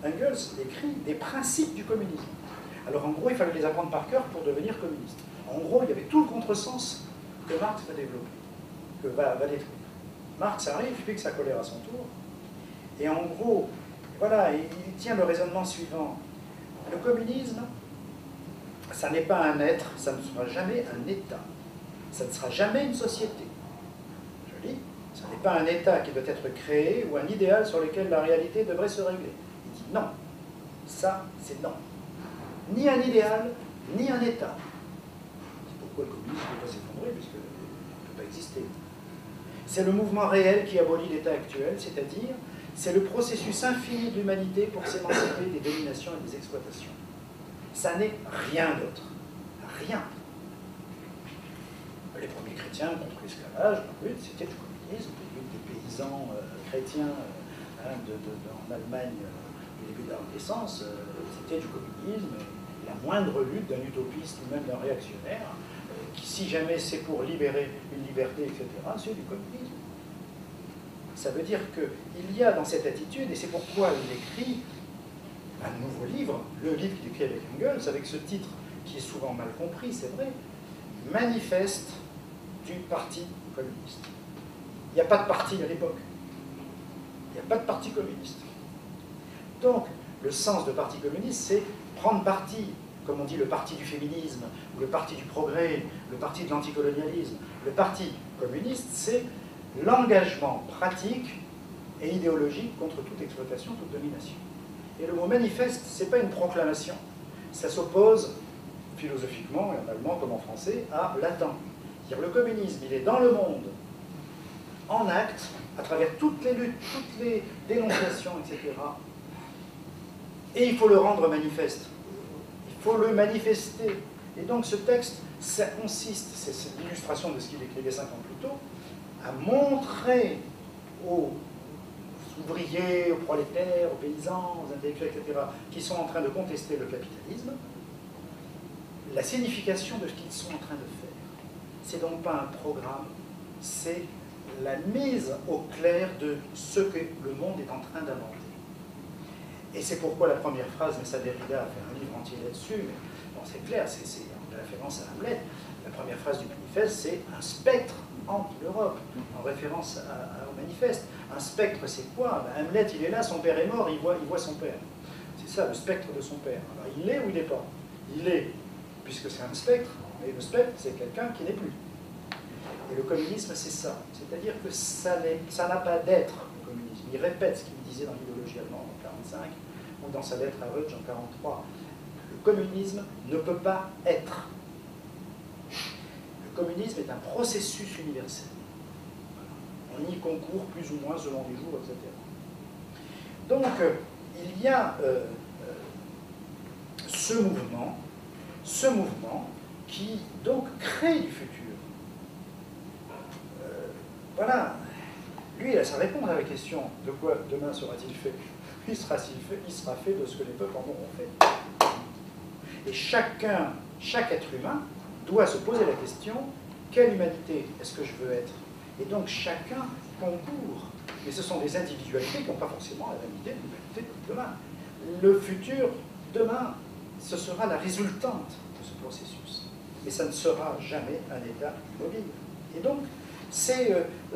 Engels écrit des principes du communisme. Alors en gros, il fallait les apprendre par cœur pour devenir communiste. En gros, il y avait tout le contresens que Marx va développer, que va détruire. Marx arrive, il fixe sa colère à son tour, et en gros, voilà, il tient le raisonnement suivant. Le communisme, ça n'est pas un être, ça ne sera jamais un État, ça ne sera jamais une société. Je lis, ça n'est pas un État qui doit être créé ou un idéal sur lequel la réalité devrait se régler. Il dit non, ça c'est non. Ni un idéal, ni un État. C'est pourquoi le communisme ne peut pas s'effondrer, puisqu'il ne peut pas exister. C'est le mouvement réel qui abolit l'État actuel, c'est-à-dire c'est le processus infini de l'humanité pour s'émanciper des dominations et des exploitations. Ça n'est rien d'autre. Rien. Les premiers chrétiens contre l'esclavage, c'était du communisme, des paysans chrétiens en Allemagne au début de la Renaissance, c'était du communisme. La moindre lutte d'un utopiste ou même d'un réactionnaire, qui, si jamais c'est pour libérer une liberté, etc., c'est du communisme. Ça veut dire qu'il y a dans cette attitude, et c'est pourquoi il écrit un nouveau livre, le livre qu'il écrit avec Engels, avec ce titre qui est souvent mal compris, c'est vrai, Manifeste du Parti communiste. Il n'y a pas de parti à l'époque. Il n'y a pas de parti communiste. Donc, le sens de parti communiste, c'est prendre parti, comme on dit le parti du féminisme, ou le parti du progrès, le parti de l'anticolonialisme. Le parti communiste, c'est l'engagement pratique et idéologique contre toute exploitation, toute domination. Et le mot manifeste, ce n'est pas une proclamation. Ça s'oppose philosophiquement, et en allemand comme en français, à latent. C'est-à-dire le communisme, il est dans le monde, en acte, à travers toutes les luttes, toutes les dénonciations, etc. Et il faut le rendre manifeste. Il faut le manifester. Et donc ce texte, ça consiste, c'est l'illustration de ce qu'il écrivait 5 ans plus tôt, à montrer aux ouvriers, aux prolétaires, aux paysans, aux intellectuels, etc., qui sont en train de contester le capitalisme, la signification de ce qu'ils sont en train de faire. C'est donc pas un programme, c'est la mise au clair de ce que le monde est en train d'inventer. Et c'est pourquoi la première phrase, mais ça Derrida a fait un livre entier là-dessus, mais bon, c'est clair, c'est une référence à Hamlet. La première phrase du manifeste, c'est un spectre hante l'Europe, en référence au manifeste. Un spectre, c'est quoi? Ben, Hamlet, il est là, son père est mort, il voit son père. C'est ça, le spectre de son père. Alors, il l'est ou il n'est pas? Il l'est, puisque c'est un spectre, mais le spectre, c'est quelqu'un qui n'est plus. Et le communisme, c'est ça. C'est-à-dire que ça n'a pas d'être, le communisme. Il répète ce qu'il disait dans l'idéologie allemande en 1945, ou dans sa lettre à Rutsch en 1943. Le communisme ne peut pas être. Le communisme est un processus universel. On y concourt plus ou moins selon les jours, etc. Donc, il y a ce mouvement qui donc crée du futur. Voilà. Lui, il a sa réponse à la question de quoi demain sera-t-il fait. Il sera fait de ce que les peuples en auront fait. Et chaque être humain doit se poser la question, quelle humanité est-ce que je veux être? Et donc chacun concourt. Mais ce sont des individualités qui n'ont pas forcément la même idée de l'humanité de demain. Le futur, demain, ce sera la résultante de ce processus. Mais ça ne sera jamais un état immobile. Et donc, c'est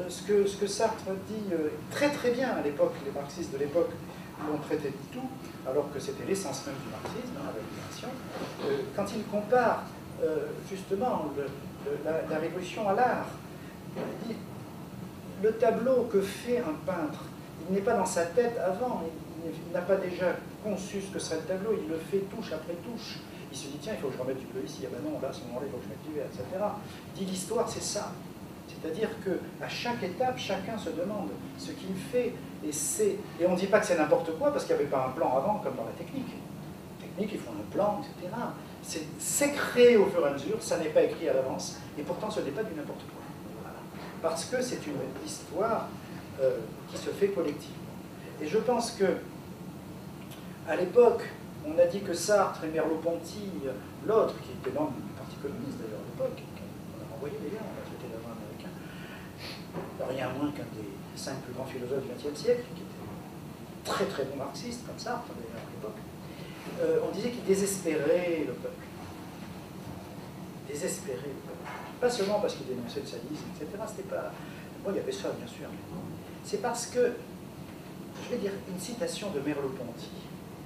ce que Sartre dit très très bien à l'époque, les marxistes de l'époque l'ont traité de tout, alors que c'était l'essence même du marxisme, hein, la libération, quand il compare justement la révolution à l'art. Il dit, le tableau que fait un peintre, il n'est pas dans sa tête avant, il n'a pas déjà conçu ce que serait le tableau, il le fait touche après touche. Il se dit, tiens, il faut que je remette du bleu ici, ah ben non, là, à ce moment-là, il faut que je mette du vert, etc. Il dit, l'histoire, c'est ça. C'est-à-dire qu'à chaque étape, chacun se demande ce qu'il fait, et on ne dit pas que c'est n'importe quoi, parce qu'il n'y avait pas un plan avant, comme dans la technique. La technique, ils font un plan, etc. C'est créé au fur et à mesure, ça n'est pas écrit à l'avance, et pourtant ce n'est pas du n'importe quoi. Voilà. Parce que c'est une histoire qui se fait collectivement. Et je pense que, à l'époque, on a dit que Sartre et Merleau-Ponty, l'autre, qui était membre du Parti communiste d'ailleurs à l'époque, on a renvoyé d'ailleurs, on a traité d'avant américain, rien moins qu'un des 5 plus grands philosophes du XXe siècle, qui était très très bon marxiste, comme Sartre d'ailleurs à l'époque, on disait qu'il désespérait le peuple. Désespérait le peuple. Pas seulement parce qu'il dénonçait le sadisme, etc. C'était pas... Bon, il y avait ça, bien sûr. C'est parce que, je vais dire, une citation de Merleau-Ponty,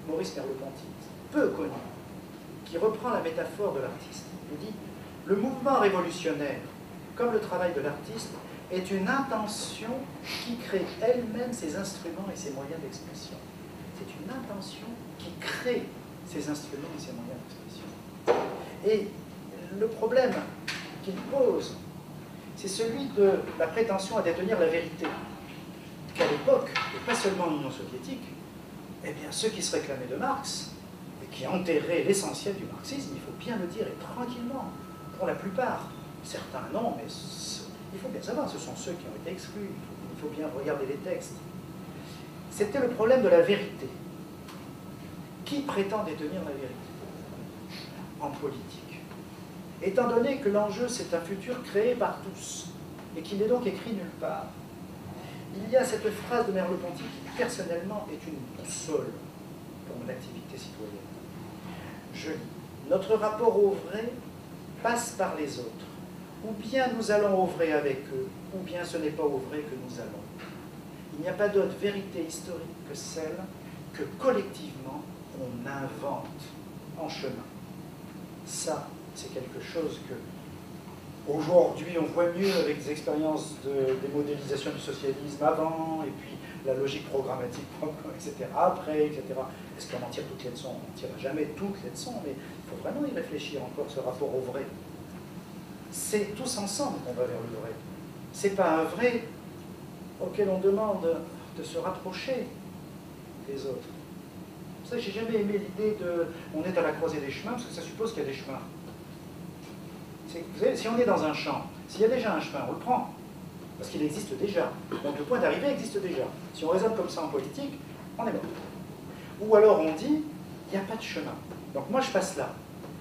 Maurice Merleau-Ponty, peu connu, qui reprend la métaphore de l'artiste. Il dit, le mouvement révolutionnaire, comme le travail de l'artiste, est une intention qui crée elle-même ses instruments et ses moyens d'expression. C'est une intention qui crée ses instruments et ses moyens d'expression. Et le problème qu'il pose, c'est celui de la prétention à détenir la vérité. Qu'à l'époque, et pas seulement en Union soviétique, eh bien, ceux qui se réclamaient de Marx, et qui enterraient l'essentiel du marxisme, il faut bien le dire, et tranquillement, pour la plupart, certains non, mais il faut bien savoir, ce sont ceux qui ont été exclus, il faut bien regarder les textes. C'était le problème de la vérité. Qui prétend détenir la vérité en politique? Étant donné que l'enjeu, c'est un futur créé par tous, et qu'il n'est donc écrit nulle part, il y a cette phrase de Merleau-Ponty qui, personnellement, est une boussole pour mon activité citoyenne. Je lis, « Notre rapport au vrai passe par les autres. Ou bien nous allons au vrai avec eux, ou bien ce n'est pas au vrai que nous allons. Il n'y a pas d'autre vérité historique que celle que, collectivement, on invente en chemin. » Ça, c'est quelque chose que, aujourd'hui, on voit mieux avec des expériences des modélisations du socialisme avant, et puis la logique programmatique, etc., après, etc. Est-ce qu'on en tire toutes les leçons? On n'en tirera jamais toutes les leçons, mais il faut vraiment y réfléchir encore, ce rapport au vrai. C'est tous ensemble qu'on va vers le vrai. C'est pas un vrai auquel on demande de se rapprocher des autres. C'est pour ça que j'ai jamais aimé l'idée de « on est à la croisée des chemins », parce que ça suppose qu'il y a des chemins. Vous savez, si on est dans un champ, s'il y a déjà un chemin, on le prend, parce qu'il existe déjà. Donc le point d'arrivée existe déjà. Si on raisonne comme ça en politique, on est mort. Ou alors on dit, il n'y a pas de chemin. Donc moi je passe là,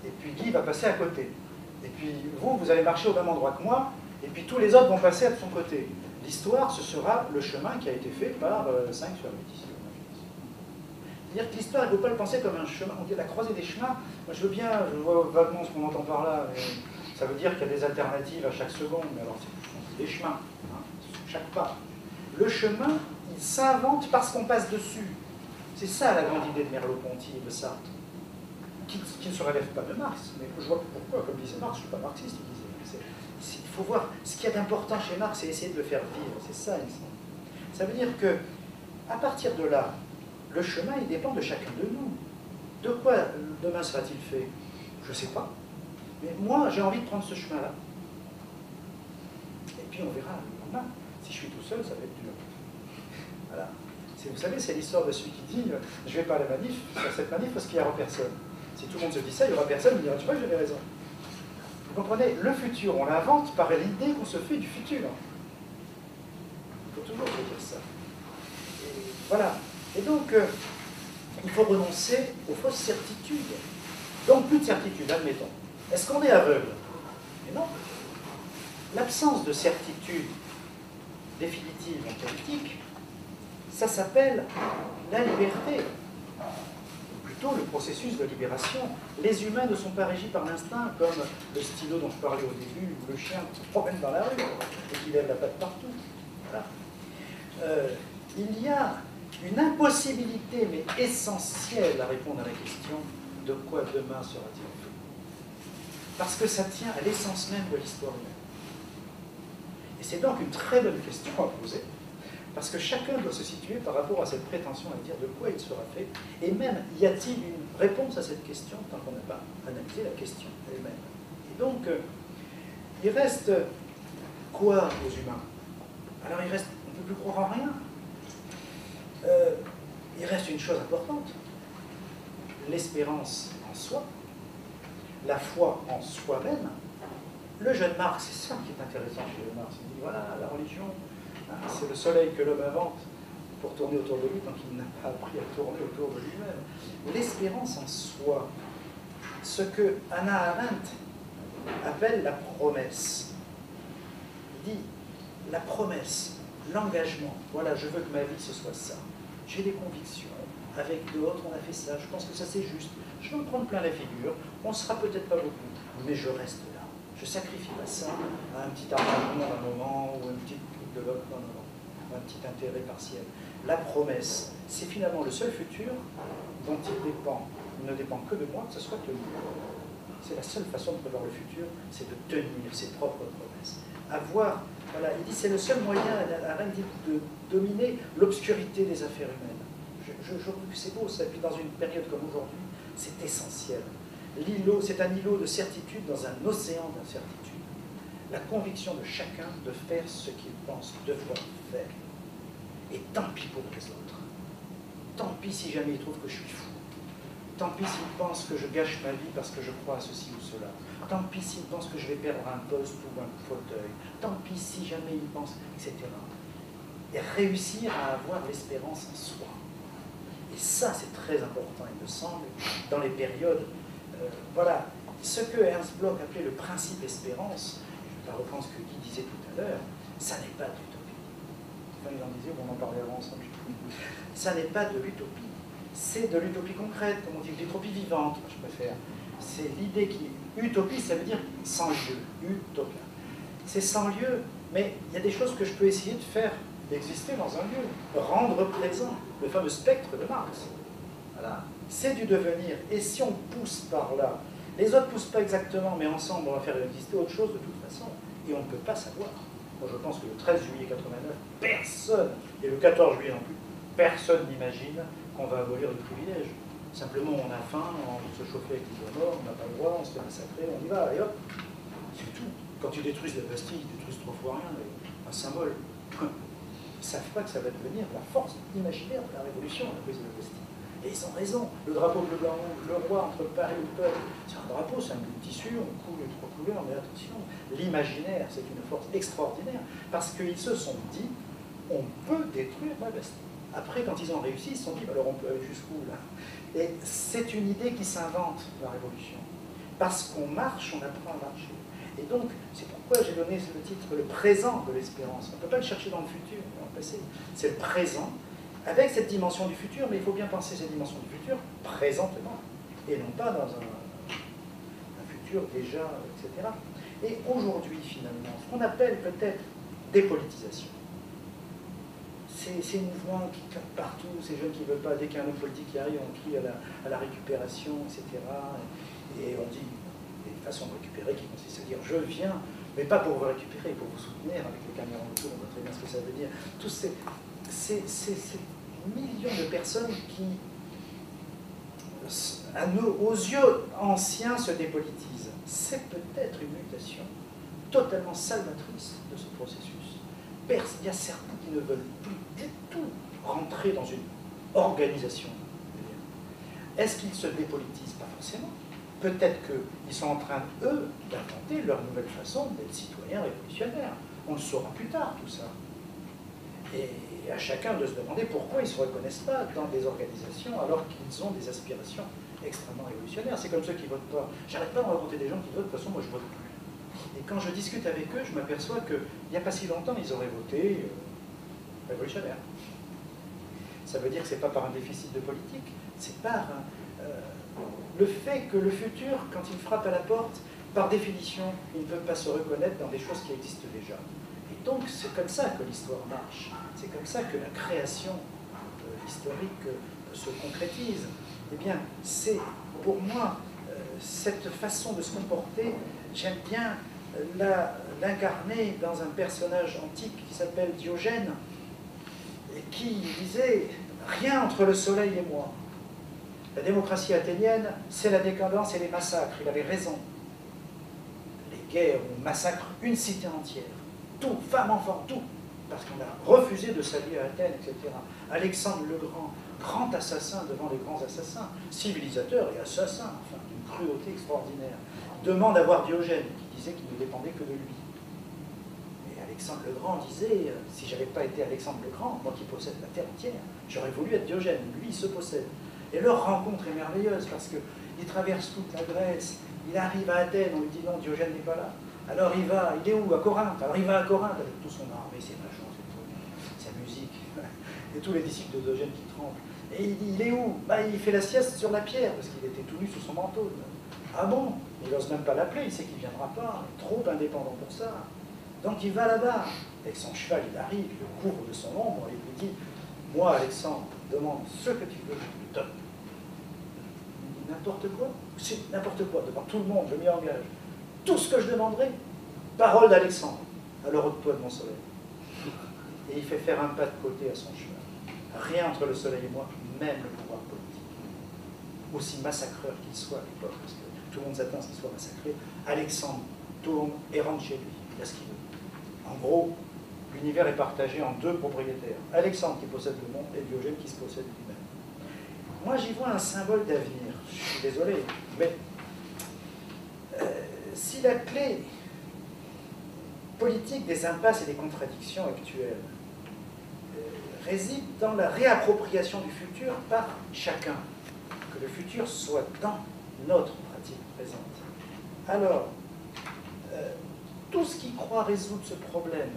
et puis Guy va passer à côté. Et puis vous allez marcher au même endroit que moi, et puis tous les autres vont passer de son côté. L'histoire, ce sera le chemin qui a été fait par 5 sur 8 ici. C'est-à-dire que l'histoire, il ne faut pas le penser comme un chemin. On dit la croisée des chemins. Moi je veux bien, je vois vaguement ce qu'on entend par là, mais ça veut dire qu'il y a des alternatives à chaque seconde, mais alors c'est des chemins, hein, chaque pas. Le chemin, il s'invente parce qu'on passe dessus. C'est ça la grande idée de Merleau-Ponty et de Sartre, qui ne se relève pas de Marx, mais je vois pourquoi, comme disait Marx, je ne suis pas marxiste, il disait. Il faut voir, ce qu'il y a d'important chez Marx, c'est essayer de le faire vivre, c'est ça, il me semble. Ça veut dire que, à partir de là, le chemin, il dépend de chacun de nous. De quoi demain sera-t-il fait? Je ne sais pas. Mais moi, j'ai envie de prendre ce chemin-là. Et puis on verra le lendemain. Si je suis tout seul, ça va être dur. Voilà. Vous savez, c'est l'histoire de celui qui dit « je vais pas à la manif, faire cette manif parce qu'il n'y aura personne ». Si tout le monde se dit ça, il n'y aura personne, il dira « tu vois, j'avais raison ». Vous comprenez? Le futur, on l'invente par l'idée qu'on se fait du futur. Il faut toujours se dire ça. Et voilà. Et donc, il faut renoncer aux fausses certitudes. Donc, plus de certitude, admettons. Est-ce qu'on est aveugle? Mais non. L'absence de certitude définitive en politique, ça s'appelle la liberté. plutôt le processus de libération. Les humains ne sont pas régis par l'instinct, comme le stylo dont je parlais au début, ou le chien qui se promène dans la rue et qui lève la patte partout. Voilà. Il y a une impossibilité, mais essentielle, à répondre à la question de quoi demain sera-t-il fait. Parce que ça tient à l'essence même de l'histoire humaine. Et c'est donc une très bonne question à poser, parce que chacun doit se situer par rapport à cette prétention à dire de quoi il sera fait, et même y a-t-il une réponse à cette question tant qu'on n'a pas analysé la question elle-même. Et donc, il reste quoi aux humains? Alors il reste, on ne peut plus croire en rien. Il reste une chose importante, l'espérance en soi, la foi en soi-même. Le jeune Marx, c'est ça qui est intéressant chez le Marx. Il dit voilà, la religion, hein, c'est le soleil que l'homme invente pour tourner autour de lui, tant qu'il n'a pas appris à tourner autour de lui-même. L'espérance en soi, ce que Hannah Arendt appelle la promesse. Il dit la promesse, l'engagement. Voilà, je veux que ma vie ce soit ça. J'ai des convictions. Avec d'autres, on a fait ça. Je pense que ça c'est juste. Je vais me prendre plein la figure. On ne sera peut-être pas beaucoup, mais je reste là. Je sacrifie pas ça à un petit arrangement d'un moment ou une petite coupe de l'autre. Non, non, non. Un petit intérêt partiel. La promesse, c'est finalement le seul futur dont il ne dépend que de moi, que ce soit tenu. C'est la seule façon de prévoir le futur, c'est de tenir ses propres promesses. Avoir, voilà, il dit c'est le seul moyen, Arendt dit, de dominer l'obscurité des affaires humaines. Je trouve que c'est beau ça, et puis dans une période comme aujourd'hui, c'est essentiel. L'îlot, c'est un îlot de certitude dans un océan d'incertitude. La conviction de chacun de faire ce qu'il pense devoir faire. Et tant pis pour les autres. Tant pis si jamais ils trouvent que je suis fou. Tant pis s'ils pensent que je gâche ma vie parce que je crois à ceci ou cela. Tant pis s'ils pensent que je vais perdre un poste ou un fauteuil. Tant pis si jamais ils pensent, etc. Et réussir à avoir l'espérance en soi. Et ça, c'est très important, il me semble, dans les périodes. Voilà, ce que Ernst Bloch appelait le principe espérance, je vais reprendre ce que Guy disait tout à l'heure, ça n'est pas d'utopie. Enfin, il en disait, on en parlait avant ensemble. Ça n'est pas de l'utopie. C'est de l'utopie concrète, comme on dit, l'utopie vivante, je préfère. C'est l'idée qui... Utopie, ça veut dire sans lieu, utopia. C'est sans lieu, mais il y a des choses que je peux essayer de faire exister dans un lieu. Rendre présent, le fameux spectre de Marx. Voilà. C'est du devenir. Et si on pousse par là, les autres ne poussent pas exactement, mais ensemble, on va faire exister autre chose de toute façon. Et on ne peut pas savoir. Moi, je pense que le 13 juillet 89, personne, et le 14 juillet non plus, personne n'imagine qu'on va abolir le privilège. Simplement, on a faim, on a envie de se chauffer avec les morts, on n'a pas le droit, on se fait massacrer, on y va, et hop, c'est tout. Quand ils détruisent la Bastille, ils détruisent 3 fois rien, un symbole. Ils ne savent pas que ça va devenir la force imaginaire de la révolution, la prise de la Bastille. Et ils ont raison. Le drapeau bleu, blanc, rouge, le roi entre Paris et le peuple, c'est un drapeau, c'est un bout de tissu, on coule les 3 couleurs, mais attention, l'imaginaire, c'est une force extraordinaire, parce qu'ils se sont dit, on peut détruire la Bastille. Après, quand ils ont réussi, ils se sont dit, alors on peut aller jusqu'où là? Et c'est une idée qui s'invente, la révolution. Parce qu'on marche, on apprend à marcher. Et donc, c'est pourquoi j'ai donné le titre, le présent de l'espérance. On ne peut pas le chercher dans le futur, dans le passé. C'est le présent, avec cette dimension du futur, mais il faut bien penser cette dimension du futur présentement, et non pas dans un futur déjà, etc. Et aujourd'hui, finalement, ce qu'on appelle peut-être dépolitisation. Ces mouvements qui claquent partout, ces jeunes qui ne veulent pas, dès qu'il y a un homme politique qui arrive, on crie à la récupération, etc. Et on dit des façons de récupérer qui consistent à dire je viens, mais pas pour vous récupérer, pour vous soutenir avec les caméras autour, on voit très bien ce que ça veut dire. Tous ces millions de personnes qui, aux yeux anciens, se dépolitisent. C'est peut-être une mutation totalement salvatrice de ce processus. Il y a certains qui ne veulent plus du tout rentrer dans une organisation. Est-ce qu'ils se dépolitisent? Pas forcément. Peut-être qu'ils sont en train, eux, d'inventer leur nouvelle façon d'être citoyens révolutionnaires. On le saura plus tard, tout ça. Et à chacun de se demander pourquoi ils ne se reconnaissent pas dans des organisations alors qu'ils ont des aspirations extrêmement révolutionnaires. C'est comme ceux qui ne votent pas. J'arrête pas de rencontrer des gens qui votent, de toute façon, moi je vote plus. Et quand je discute avec eux, je m'aperçois qu'il n'y a pas si longtemps, ils auraient voté révolutionnaire. Ça veut dire que ce n'est pas par un déficit de politique, c'est par le fait que le futur, quand il frappe à la porte, par définition, il ne peut pas se reconnaître dans des choses qui existent déjà. Et donc, c'est comme ça que l'histoire marche. C'est comme ça que la création historique se concrétise. Eh bien, c'est, pour moi, cette façon de se comporter, j'aime bien l'incarner dans un personnage antique qui s'appelle Diogène, et qui disait « Rien entre le soleil et moi ». La démocratie athénienne, c'est la décadence et les massacres. Il avait raison. Les guerres, on massacre une cité entière. Tout, femmes, enfants, tout. Parce qu'on a refusé de s'allier à Athènes, etc. Alexandre le Grand, grand assassin devant les grands assassins, civilisateur et assassin, enfin, d'une cruauté extraordinaire, demande à voir Diogène, qui disait qu'il ne dépendait que de lui. Et Alexandre le Grand disait, si je n'avais pas été Alexandre le Grand, moi qui possède la terre entière, j'aurais voulu être Diogène. Lui, il se possède. Et leur rencontre est merveilleuse parce qu'il traverse toute la Grèce, il arrive à Athènes, on lui dit non, Diogène n'est pas là. Alors il va, il est où? À Corinthe. Alors il va à Corinthe avec tout son armée, ses machins, sa musique, et tous les disciples de Diogène qui tremblent. Et il dit, il est où? Bah, il fait la sieste sur la pierre, parce qu'il était tout nu sous son manteau. Ah bon? Il n'ose même pas l'appeler, il sait qu'il ne viendra pas, il est trop indépendant pour ça. Donc il va là-bas, avec son cheval, il arrive, il le couvre de son ombre, et il lui dit, moi Alexandre, demande ce que tu veux, je te donne. Il dit, n'importe quoi? C'est n'importe quoi, devant tout le monde, je m'y engage. Tout ce que je demanderai, parole d'Alexandre, à l'heure de toi de mon soleil. Et il fait faire un pas de côté à son cheval. Rien entre le soleil et moi, même le pouvoir politique. Aussi massacreur qu'il soit à l'époque, parce que tout le monde s'attend à ce qu'il soit massacré, Alexandre tourne et rentre chez lui. Il a ce qu'il veut. En gros, l'univers est partagé en deux propriétaires. Alexandre qui possède le monde et Diogène qui se possède lui-même. Moi, j'y vois un symbole d'avenir. Je suis désolé, mais si la clé politique des impasses et des contradictions actuelles réside dans la réappropriation du futur par chacun, que le futur soit dans notre pratique présente, alors tout ce qui croit résoudre ce problème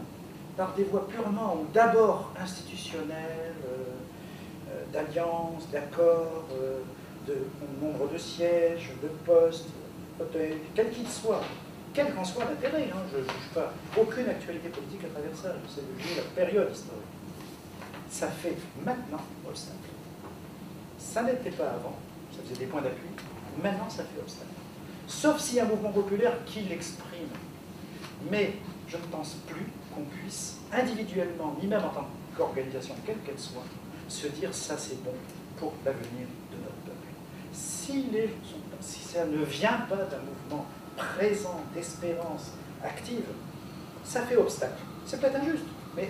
par des voies purement ou d'abord institutionnelles, d'alliances, d'accords, de nombre de sièges, de postes, quel qu'il soit, quel qu'en soit l'intérêt, hein, je ne juge pas aucune actualité politique à travers ça, j'essaie de juger la période historique. Ça fait maintenant obstacle. Ça n'était pas avant, ça faisait des points d'appui, maintenant ça fait obstacle. Sauf s'il y a un mouvement populaire qui l'exprime. Mais je ne pense plus qu'on puisse individuellement, ni même en tant qu'organisation, quelle qu'elle soit, se dire ça c'est bon pour l'avenir de notre peuple. Si ça ne vient pas d'un mouvement présent, d'espérance active, ça fait obstacle. C'est peut-être injuste, mais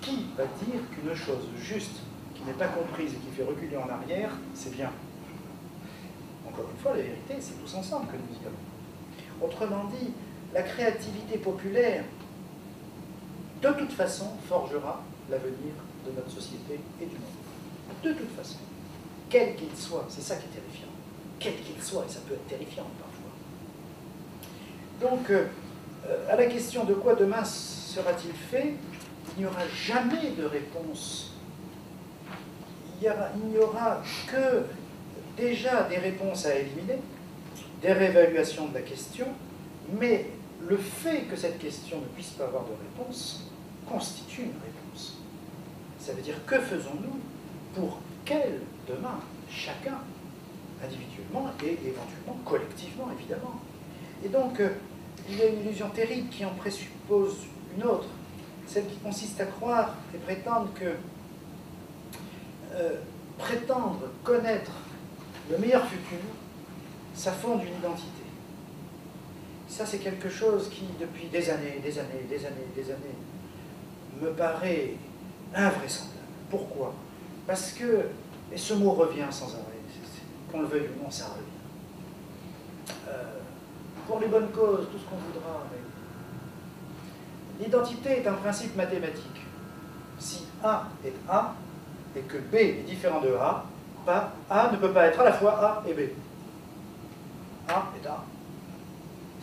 qui va dire qu'une chose juste, qui n'est pas comprise et qui fait reculer en arrière, c'est bien? Encore une fois, la vérité, c'est tous ensemble que nous y allons. Autrement dit, la créativité populaire, de toute façon, forgera l'avenir de notre société et du monde. De toute façon. Quel qu'il soit, c'est ça qui est terrifiant. Quel qu'il soit, et ça peut être terrifiant parfois. Donc, à la question de quoi demain sera-t-il fait, il n'y aura jamais de réponse. Il n'y aura que déjà des réponses à éliminer, des réévaluations de la question, mais le fait que cette question ne puisse pas avoir de réponse constitue une réponse. Ça veut dire que faisons-nous pour quel demain, chacun, individuellement et éventuellement collectivement, évidemment. Et donc, il y a une illusion terrible qui en présuppose une autre, celle qui consiste à croire et prétendre que prétendre connaître le meilleur futur, ça fonde une identité. Ça, c'est quelque chose qui, depuis des années, me paraît invraisemblable. Pourquoi? Parce que, et ce mot revient sans arrêt, qu'on le veuille ou non, ça revient. Pour les bonnes causes, tout ce qu'on voudra. L'identité est un principe mathématique. Si A est A, et que B est différent de A, A ne peut pas être à la fois A et B. A est A.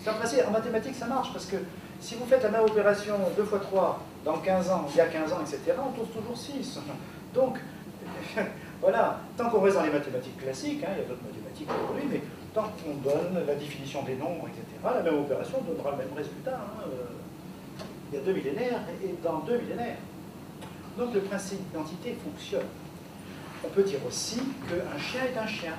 C'est un principe, en mathématiques ça marche, parce que si vous faites la même opération 2 x 3 dans 15 ans, il y a 15 ans, etc., on trouve toujours 6. Donc, Voilà, tant qu'on reste dans les mathématiques classiques, il y a d'autres mathématiques aujourd'hui, mais tant qu'on donne la définition des nombres, etc., la même opération donnera le même résultat. Il y a 2 millénaires et dans 2 millénaires. Donc le principe d'identité fonctionne. On peut dire aussi qu'un chien est un chien.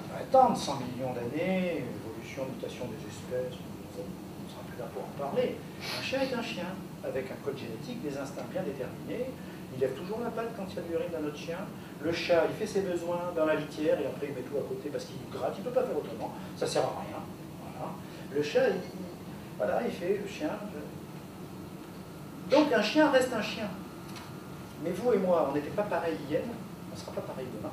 On va attendre 100 millions d'années, évolution, mutation des espèces, on ne sera plus là pour en parler. Un chien est un chien, avec un code génétique, des instincts bien déterminés. Il lève toujours la patte quand il y a de l'urine dans notre chien. Le chat, il fait ses besoins dans la litière et après il met tout à côté parce qu'il gratte, il ne peut pas faire autrement, ça ne sert à rien. Voilà. Le chat, il fait le chien. Donc un chien reste un chien. Mais vous et moi, on n'était pas pareil hier, on ne sera pas pareil demain.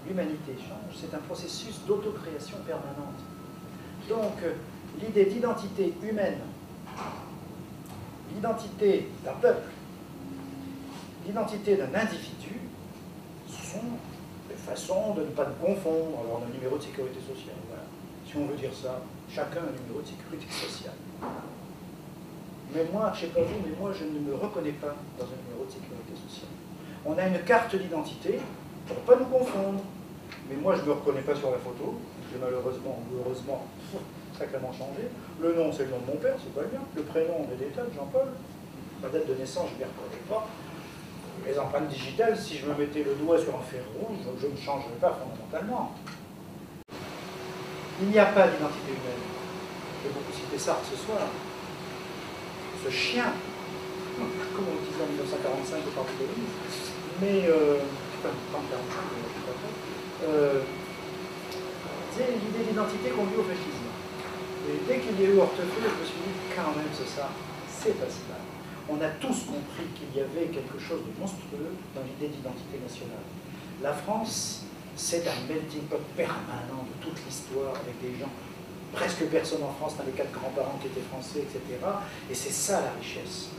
L'humanité change, c'est un processus d'autocréation permanente. Donc l'idée d'identité humaine, l'identité d'un peuple, l'identité d'un individu, ce sont des façons de ne pas nous confondre. Alors on a un numéro de sécurité sociale, voilà. Si on veut dire ça, chacun a un numéro de sécurité sociale. Mais moi, je ne sais pas vous, mais moi je ne me reconnais pas dans un numéro de sécurité sociale. On a une carte d'identité, pour ne pas nous confondre. Mais moi je ne me reconnais pas sur la photo, j'ai malheureusement ou heureusement sacrément changé. Le nom c'est le nom de mon père, c'est pas le mien. Le prénom est d'État, Jean-Paul. Ma date de naissance, je ne m'y reconnais pas. Les empreintes digitales, si je me mettais le doigt sur un fer rouge, je ne changerais pas fondamentalement. Il n'y a pas d'identité humaine. J'ai beaucoup cité Sartre ce soir. Ce chien, comme on le disait en 1945 au Parti communiste, mais, l'idée d'identité conduit au fascisme. Et dès qu'il y a eu Hortefeux, je me suis dit, quand même, c'est ça, c'est pas si mal. On a tous compris qu'il y avait quelque chose de monstrueux dans l'idée d'identité nationale. La France, c'est un melting pot permanent de toute l'histoire, avec des gens, presque personne en France, dans les 4 grands-parents qui étaient français, etc. Et c'est ça la richesse.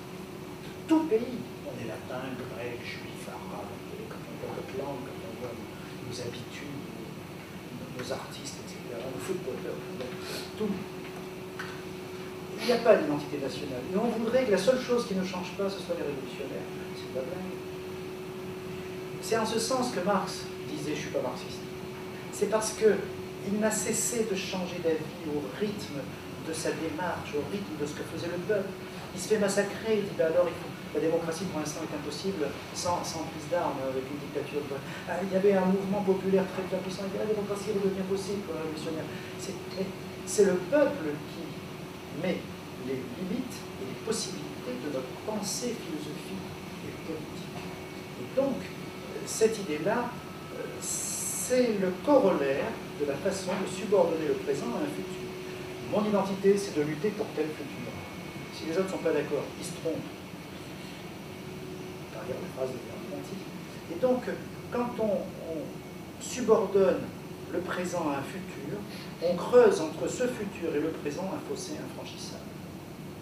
De tout pays. On est latin, grec, juif, arabe, quand on voit notre langue, quand on voit nos habitudes, nos artistes, etc., nos footballeurs, tout. Il n'y a pas d'identité nationale. Et on voudrait que la seule chose qui ne change pas, ce soit les révolutionnaires. C'est pas vrai. C'est en ce sens que Marx disait « je ne suis pas marxiste ». C'est parce qu'il n'a cessé de changer d'avis au rythme de sa démarche, au rythme de ce que faisait le peuple. Il se fait massacrer, il dit bah alors la démocratie pour l'instant est impossible sans prise d'armes, avec une dictature. Il y avait un mouvement populaire très puissant, il dit la démocratie redevient possible pour les révolutionnaires. C'est le peuple qui met les limites et les possibilités de notre pensée philosophique et politique. Et donc, cette idée-là, c'est le corollaire de la façon de subordonner le présent à un futur. Mon identité, c'est de lutter pour tel futur. Si les autres ne sont pas d'accord, ils se trompent. Par ailleurs, la phrase de Merleau-Ponty. Et donc, quand on subordonne le présent à un futur, on creuse entre ce futur et le présent un fossé infranchissable.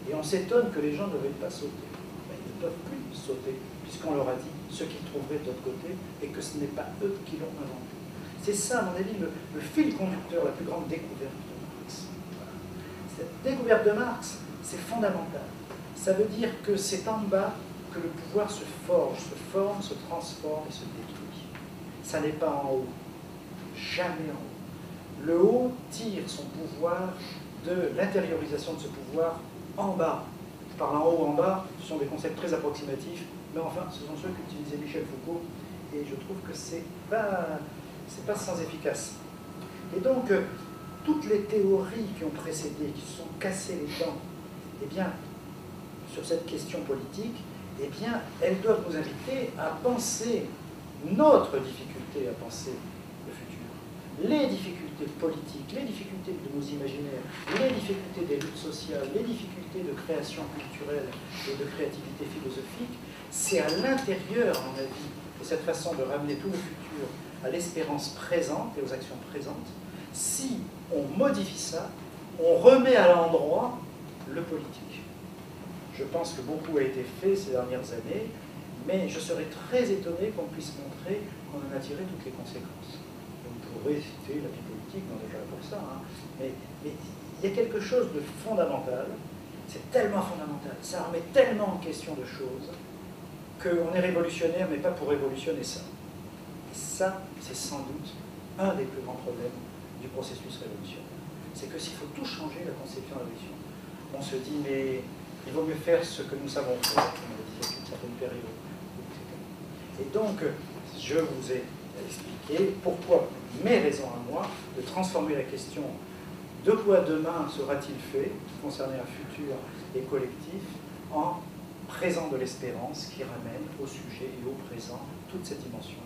Et on s'étonne que les gens ne veuillent pas sauter. Mais ils ne peuvent plus sauter, puisqu'on leur a dit ce qu'ils trouveraient de l'autre côté, et que ce n'est pas eux qui l'ont inventé. C'est ça, à mon avis, le fil conducteur, la plus grande découverte de Marx. Voilà. Cette découverte de Marx, c'est fondamental. Ça veut dire que c'est en bas que le pouvoir se forge, se forme, se transforme et se détruit. Ça n'est pas en haut. Jamais en haut. Le haut tire son pouvoir de l'intériorisation de ce pouvoir en bas. Je parle en haut ou en bas, ce sont des concepts très approximatifs, mais enfin, ce sont ceux qu'utilisait Michel Foucault, et je trouve que c'est pas sans efficace. Et donc, toutes les théories qui ont précédé, qui se sont cassées les dents, eh bien, sur cette question politique, eh bien, elles doivent nous inviter à penser notre difficulté à penser le futur. Les difficultés politiques, les difficultés de nos imaginaires, les difficultés des luttes sociales, les difficultés de création culturelle et de créativité philosophique, c'est à l'intérieur, à mon avis, de cette façon de ramener tout le futur à l'espérance présente et aux actions présentes. Si on modifie ça, on remet à l'endroit le politique. Je pense que beaucoup a été fait ces dernières années, mais je serais très étonné qu'on puisse montrer qu'on en a tiré toutes les conséquences. On pourrait citer la vie politique, on est déjà là pour ça, hein. Mais il y a quelque chose de fondamental, c'est tellement fondamental, ça remet tellement en question de choses, qu'on est révolutionnaire, mais pas pour révolutionner ça. ça, c'est sans doute un des plus grands problèmes du processus révolutionnaire. C'est que s'il faut tout changer, la conception de la révolution, on se dit, mais il vaut mieux faire ce que nous savons faire, comme on l'a dit à une certaine période, etc. Et donc, je vous ai expliqué pourquoi mes raisons à moi de transformer la question de quoi demain sera-t-il fait, concerner un futur et collectif, en présent de l'espérance qui ramène au sujet et au présent toute cette dimension.